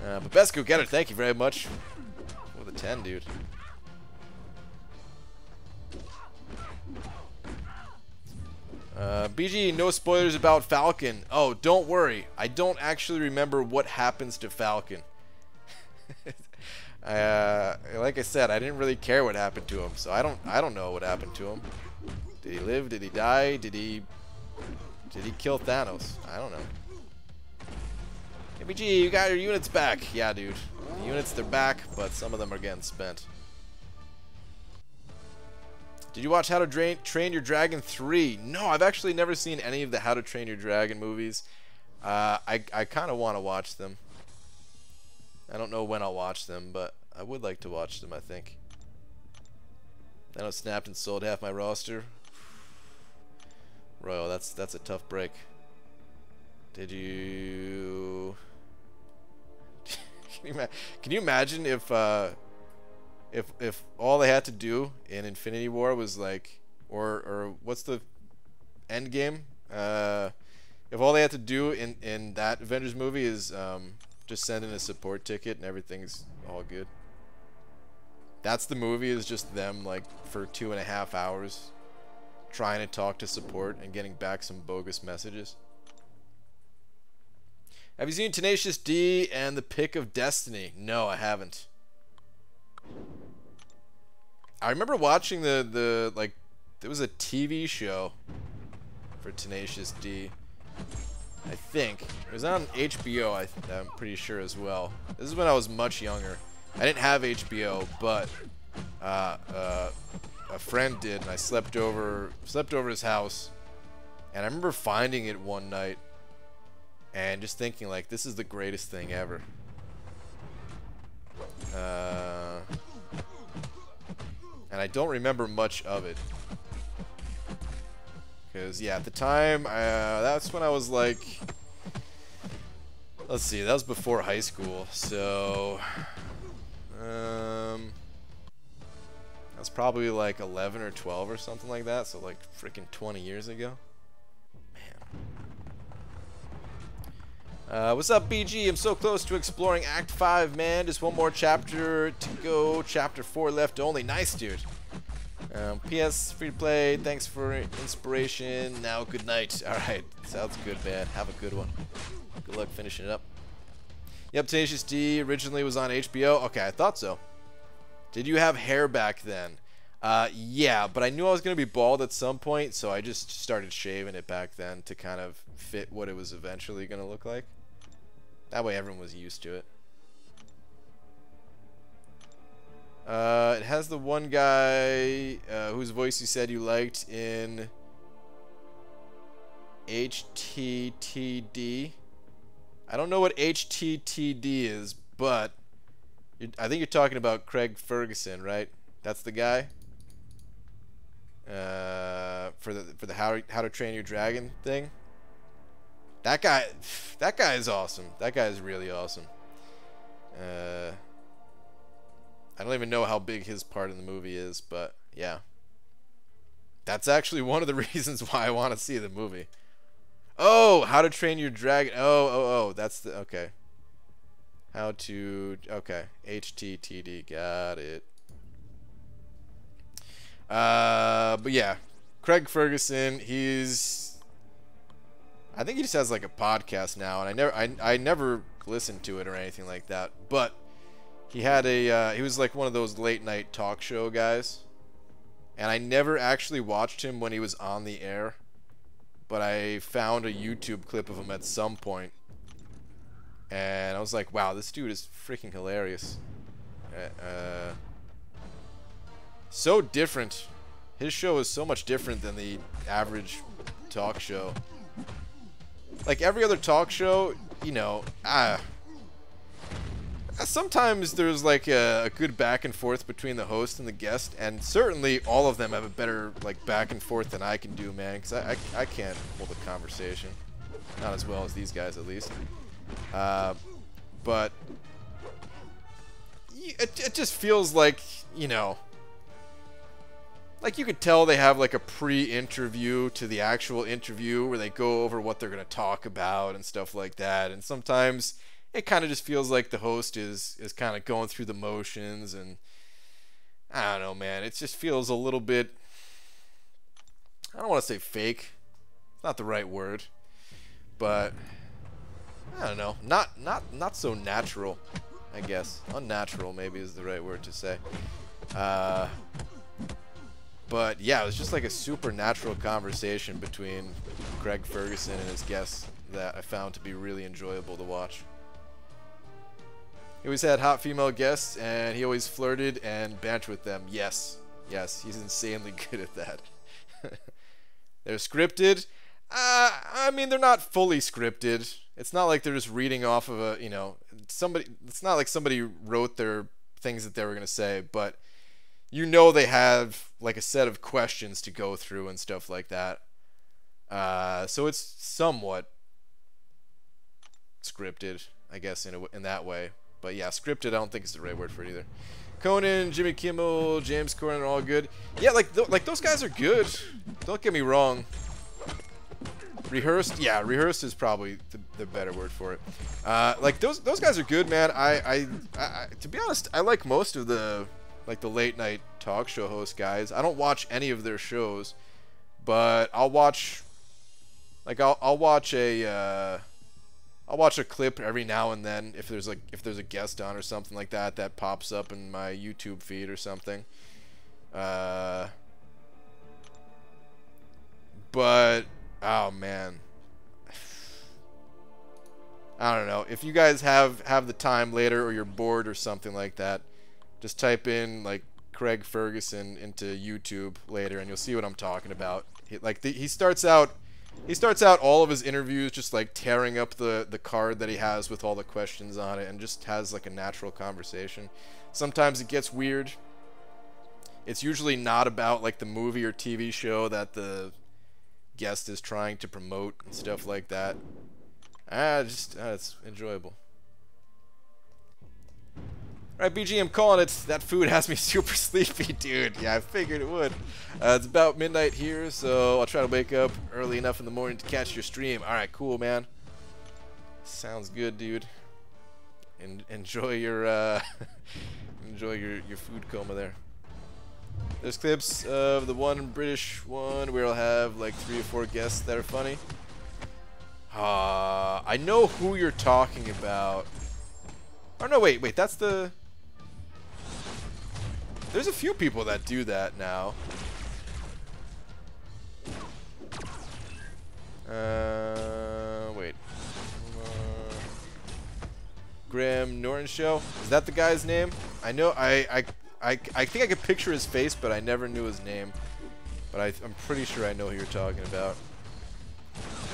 But Best Go Getter, thank you very much for the 10, dude. BG, no spoilers about Falcon. Oh, don't worry. I don't actually remember what happens to Falcon. Like I said, I didn't really care what happened to him, so I don't know what happened to him. Did he live? Did he die? Did he kill Thanos? I don't know. KBG, you got your units back. Yeah, dude. The units, they're back, but some of them are getting spent. Did you watch How to Train Your Dragon 3? No, I've actually never seen any of the How to Train Your Dragon movies. I kind of want to watch them. I don't know when I'll watch them, but I would like to watch them, I think. I know snapped and sold half my roster. Royal, that's a tough break. Did you... Can you imagine if all they had to do in Infinity War was like, or what's the end game? If all they had to do in that Avengers movie is just send in a support ticket and everything's all good. That's the movie, is just them like for 2.5 hours trying to talk to support and getting back some bogus messages. Have you seen Tenacious D and The Pick of Destiny? No, I haven't. I remember watching the like, there was a TV show for Tenacious D. I think it was on HBO. I'm pretty sure as well. This is when I was much younger. I didn't have HBO, but a friend did, and I slept over his house. And I remember finding it one night and just thinking like, this is the greatest thing ever. And I don't remember much of it. Because, yeah, at the time, that's when I was like, let's see, that was before high school, so, I was probably like 11 or 12 or something like that, so like freaking 20 years ago. Man. What's up, BG? I'm so close to exploring Act 5, man. Just one more chapter to go. Chapter 4 left only. Nice, dude. PS, free to play. Thanks for inspiration. Now, good night. Alright, sounds good, man. Have a good one. Good luck finishing it up. Yep, Tenacious D originally was on HBO. Okay, I thought so. Did you have hair back then? Yeah, but I knew I was going to be bald at some point, so I just started shaving it back then to kind of fit what it was eventually going to look like. That way everyone was used to it. It has the one guy whose voice you said you liked in HTTD. I don't know what HTTD is, but I think you're talking about Craig Ferguson, right? That's the guy for the How to Train Your Dragon thing. That guy is awesome. That guy is really awesome. I don't even know how big his part in the movie is, but yeah. That's actually one of the reasons why I want to see the movie. Oh, How to Train Your Dragon. Oh, that's the, okay. How to, okay. HTTD, got it. But yeah, Craig Ferguson, I think he just has like a podcast now, and I never listened to it or anything like that, but he had he was like one of those late night talk show guys, and I never actually watched him when he was on the air, but I found a YouTube clip of him at some point, and I was like, wow, this dude is freaking hilarious. So different. His show is so much different than the average talk show. Like every other talk show, you know, sometimes there's like a good back and forth between the host and the guest, and certainly all of them have a better like back and forth than I can do, man, because I can't hold a conversation. Not as well as these guys, at least. But it just feels like, you know, like you could tell they have like a pre-interview to the actual interview where they go over what they're going to talk about and stuff like that. And sometimes it kind of just feels like the host is kind of going through the motions, and I don't know, man. It just feels a little bit, I don't want to say fake. It's not the right word, but I don't know. Not so natural, I guess. Unnatural maybe is the right word to say. But yeah, it was just like a supernatural conversation between Craig Ferguson and his guests that I found to be really enjoyable to watch. He always had hot female guests, and he always flirted and bantered with them. Yes. Yes, he's insanely good at that. They're scripted. I mean, they're not fully scripted. It's not like they're just reading off of a, you know, somebody. It's not like somebody wrote their things that they were going to say, but you know they have like a set of questions to go through and stuff like that. So it's somewhat scripted, I guess, in that way. But yeah, scripted, I don't think is the right word for it either. Conan, Jimmy Kimmel, James Corden are all good. Yeah, like those guys are good. Don't get me wrong. Rehearsed, yeah, rehearsed is probably the better word for it. Like those guys are good, man. I to be honest, I like most of the late night talk show host guys. I don't watch any of their shows, but I'll watch I'll watch a clip every now and then if there's a guest on or something like that that pops up in my YouTube feed or something. But oh man, I don't know. If you guys have the time later or you're bored or something like that, just type in like Craig Ferguson into YouTube later and you'll see what I'm talking about. He starts out all of his interviews just like tearing up the card that he has with all the questions on it and just has like a natural conversation. Sometimes it gets weird. It's usually not about like the movie or TV show that the guest is trying to promote and stuff like that. It's enjoyable. Alright, BG, I'm calling it. That food has me super sleepy, dude. Yeah, I figured it would. It's about midnight here, so I'll try to wake up early enough in the morning to catch your stream. Alright, cool, man. Sounds good, dude. Enjoy your enjoy your food coma there. There's clips of the one British one where I'll have like 3 or 4 guests that are funny. I know who you're talking about. Oh no, wait, that's the... There's a few people that do that now. Wait. Graham Norton Show? Is that the guy's name? I know, I think I could picture his face, but I never knew his name. But I'm pretty sure I know who you're talking about.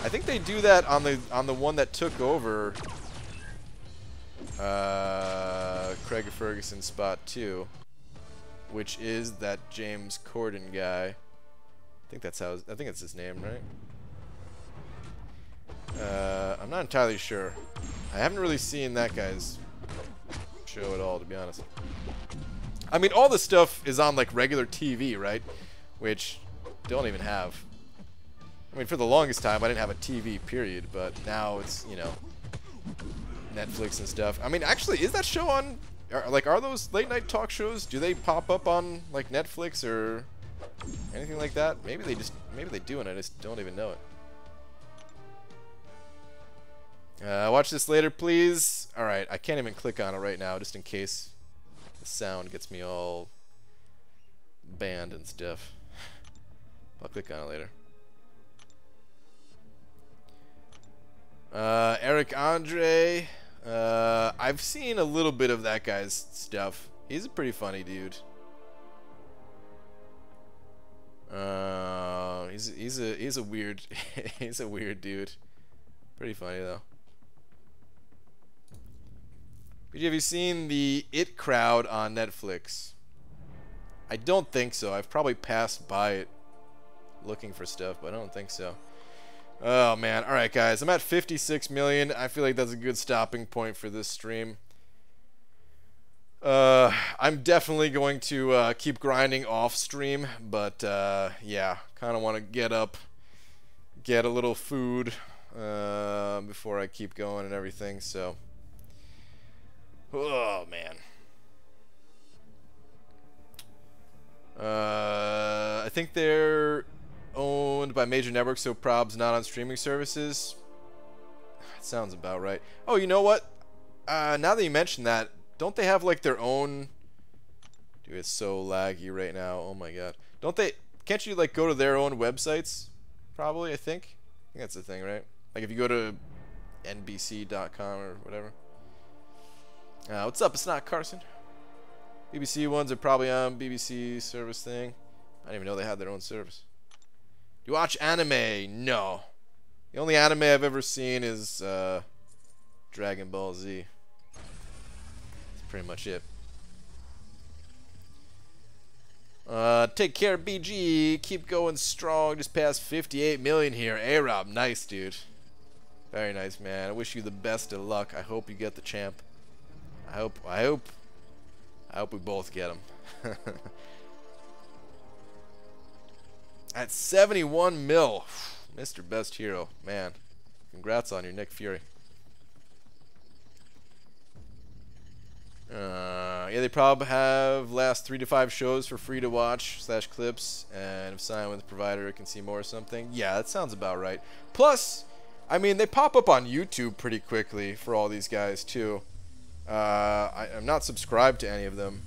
I think they do that on the one that took over Craig Ferguson's spot too, which is that James Corden guy. I think that's his name, right? I'm not entirely sure. I haven't really seen that guy's show at all, to be honest. I mean, all the stuff is on like regular TV, right? Which don't even have. I mean, for the longest time, I didn't have a TV, period. But now it's, you know, Netflix and stuff. I mean, actually, is that show on? Are those late night talk shows? Do they pop up on like Netflix or anything like that? Maybe they do, and I just don't even know it. Watch this later, please. All right, I can't even click on it right now, just in case the sound gets me all banned and stuff. I'll click on it later. Eric Andre. I've seen a little bit of that guy's stuff. He's a pretty funny dude. He's a weird he's a weird dude. Pretty funny though. But have you seen the It Crowd on Netflix? I don't think so. I've probably passed by it looking for stuff, but I don't think so. Oh man. Alright guys, I'm at 56 million. I feel like that's a good stopping point for this stream. I'm definitely going to keep grinding off stream, but yeah, kind of want to get up, get a little food before I keep going and everything, so. Oh man. I think they're owned by major networks, so probs not on streaming services. That sounds about right. Oh, you know what? Now that you mention that, don't they have like their own? Dude, it's so laggy right now. Oh my god. Don't they? Can't you like go to their own websites? Probably, I think that's the thing, right? Like if you go to NBC.com or whatever. What's up? It's not Carson. BBC ones are probably on BBC service thing. I didn't even know they had their own service. Do you watch anime? No. The only anime I've ever seen is Dragon Ball Z. That's pretty much it. Take care, BG. Keep going strong. Just past 58 million here. A-Rob, nice, dude. Very nice, man. I wish you the best of luck. I hope you get the champ. I hope we both get him. At 71 mil. Mr. Best Hero. Man, congrats on your Nick Fury. Yeah, they probably have last 3 to 5 shows for free to watch / clips, and if signed with the provider, it can see more or something. Yeah, that sounds about right. Plus, I mean, they pop up on YouTube pretty quickly for all these guys too. I'm not subscribed to any of them,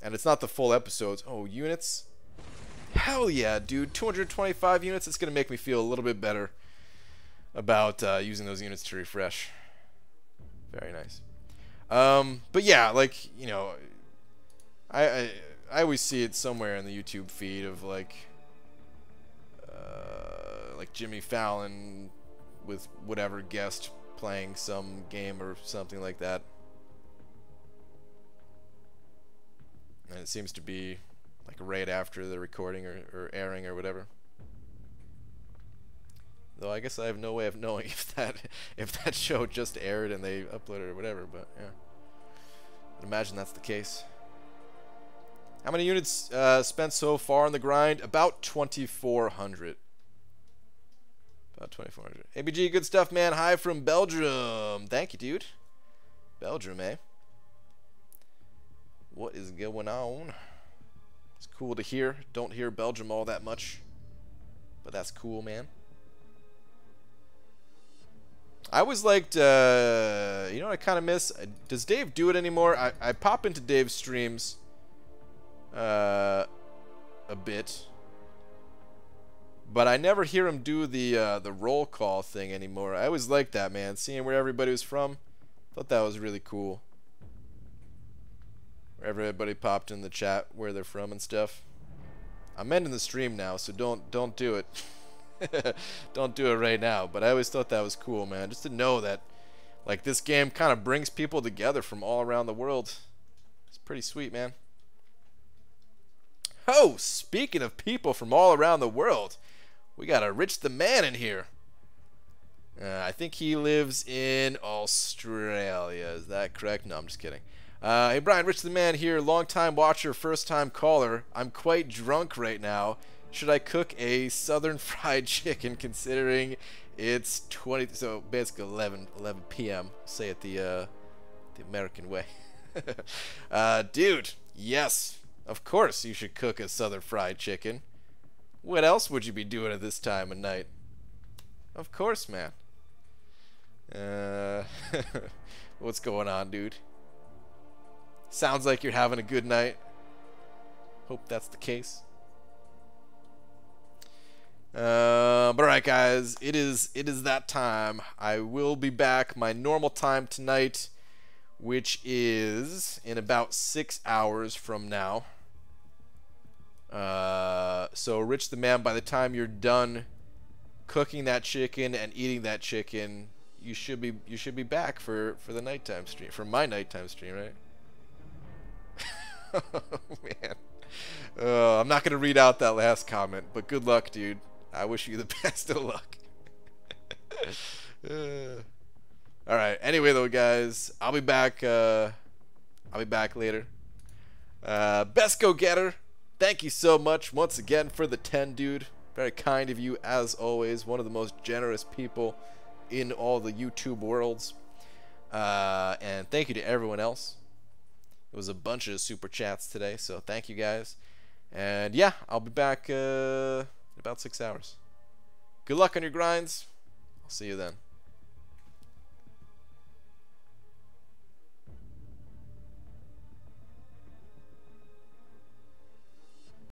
and it's not the full episodes. Oh, units? Hell yeah, dude! 225 units. It's gonna make me feel a little bit better about using those units to refresh. Very nice. But yeah, like, you know, I always see it somewhere in the YouTube feed of like Jimmy Fallon with whatever guest playing some game or something like that. And it seems to be like right after the recording or airing or whatever. Though I guess I have no way of knowing if that show just aired and they uploaded it or whatever, but yeah. I'd imagine that's the case. How many units spent so far on the grind? About 2,400. About 2,400. ABG, good stuff, man. Hi from Belgium. Thank you, dude. Belgium, eh? What is going on? It's cool to hear. Don't hear Belgium all that much, but that's cool, man. I always liked, you know what I kind of miss? Does Dave do it anymore? I pop into Dave's streams a bit, but I never hear him do the roll call thing anymore. I always liked that, man. Seeing where everybody was from, thought that was really cool. Where everybody popped in the chat where they're from and stuff. I'm ending the stream now, so don't do it. Don't do it right now, but I always thought that was cool, man. Just to know that, like, this game kind of brings people together from all around the world. It's pretty sweet, man. Oh, speaking of people from all around the world, we got a Rich the Man in here. I think he lives in Australia. Is that correct? No, I'm just kidding. Hey, Brian, Rich the Man here. Long-time watcher, first-time caller. I'm quite drunk right now. Should I cook a southern fried chicken considering it's 20, so basically 11 p.m. Say it the American way. Dude, yes, of course you should cook a southern fried chicken. What else would you be doing at this time of night? Of course, man. What's going on, dude? Sounds like you're having a good night. Hope that's the case. But alright, guys, it is that time. I will be back my normal time tonight, which is in about 6 hours from now. So Rich the Man, by the time you're done cooking that chicken and eating that chicken, you should be back for the nighttime stream, for my nighttime stream, right? Oh man. I'm not gonna read out that last comment, but good luck, dude. I wish you the best of luck. Alright, anyway though, guys, I'll be back later. Best Go Getter, thank you so much once again for the 10, dude. Very kind of you as always. One of the most generous people in all the YouTube worlds. And thank you to everyone else. It was a bunch of super chats today, so thank you guys. And yeah, I'll be back in about 6 hours. Good luck on your grinds. I'll see you then.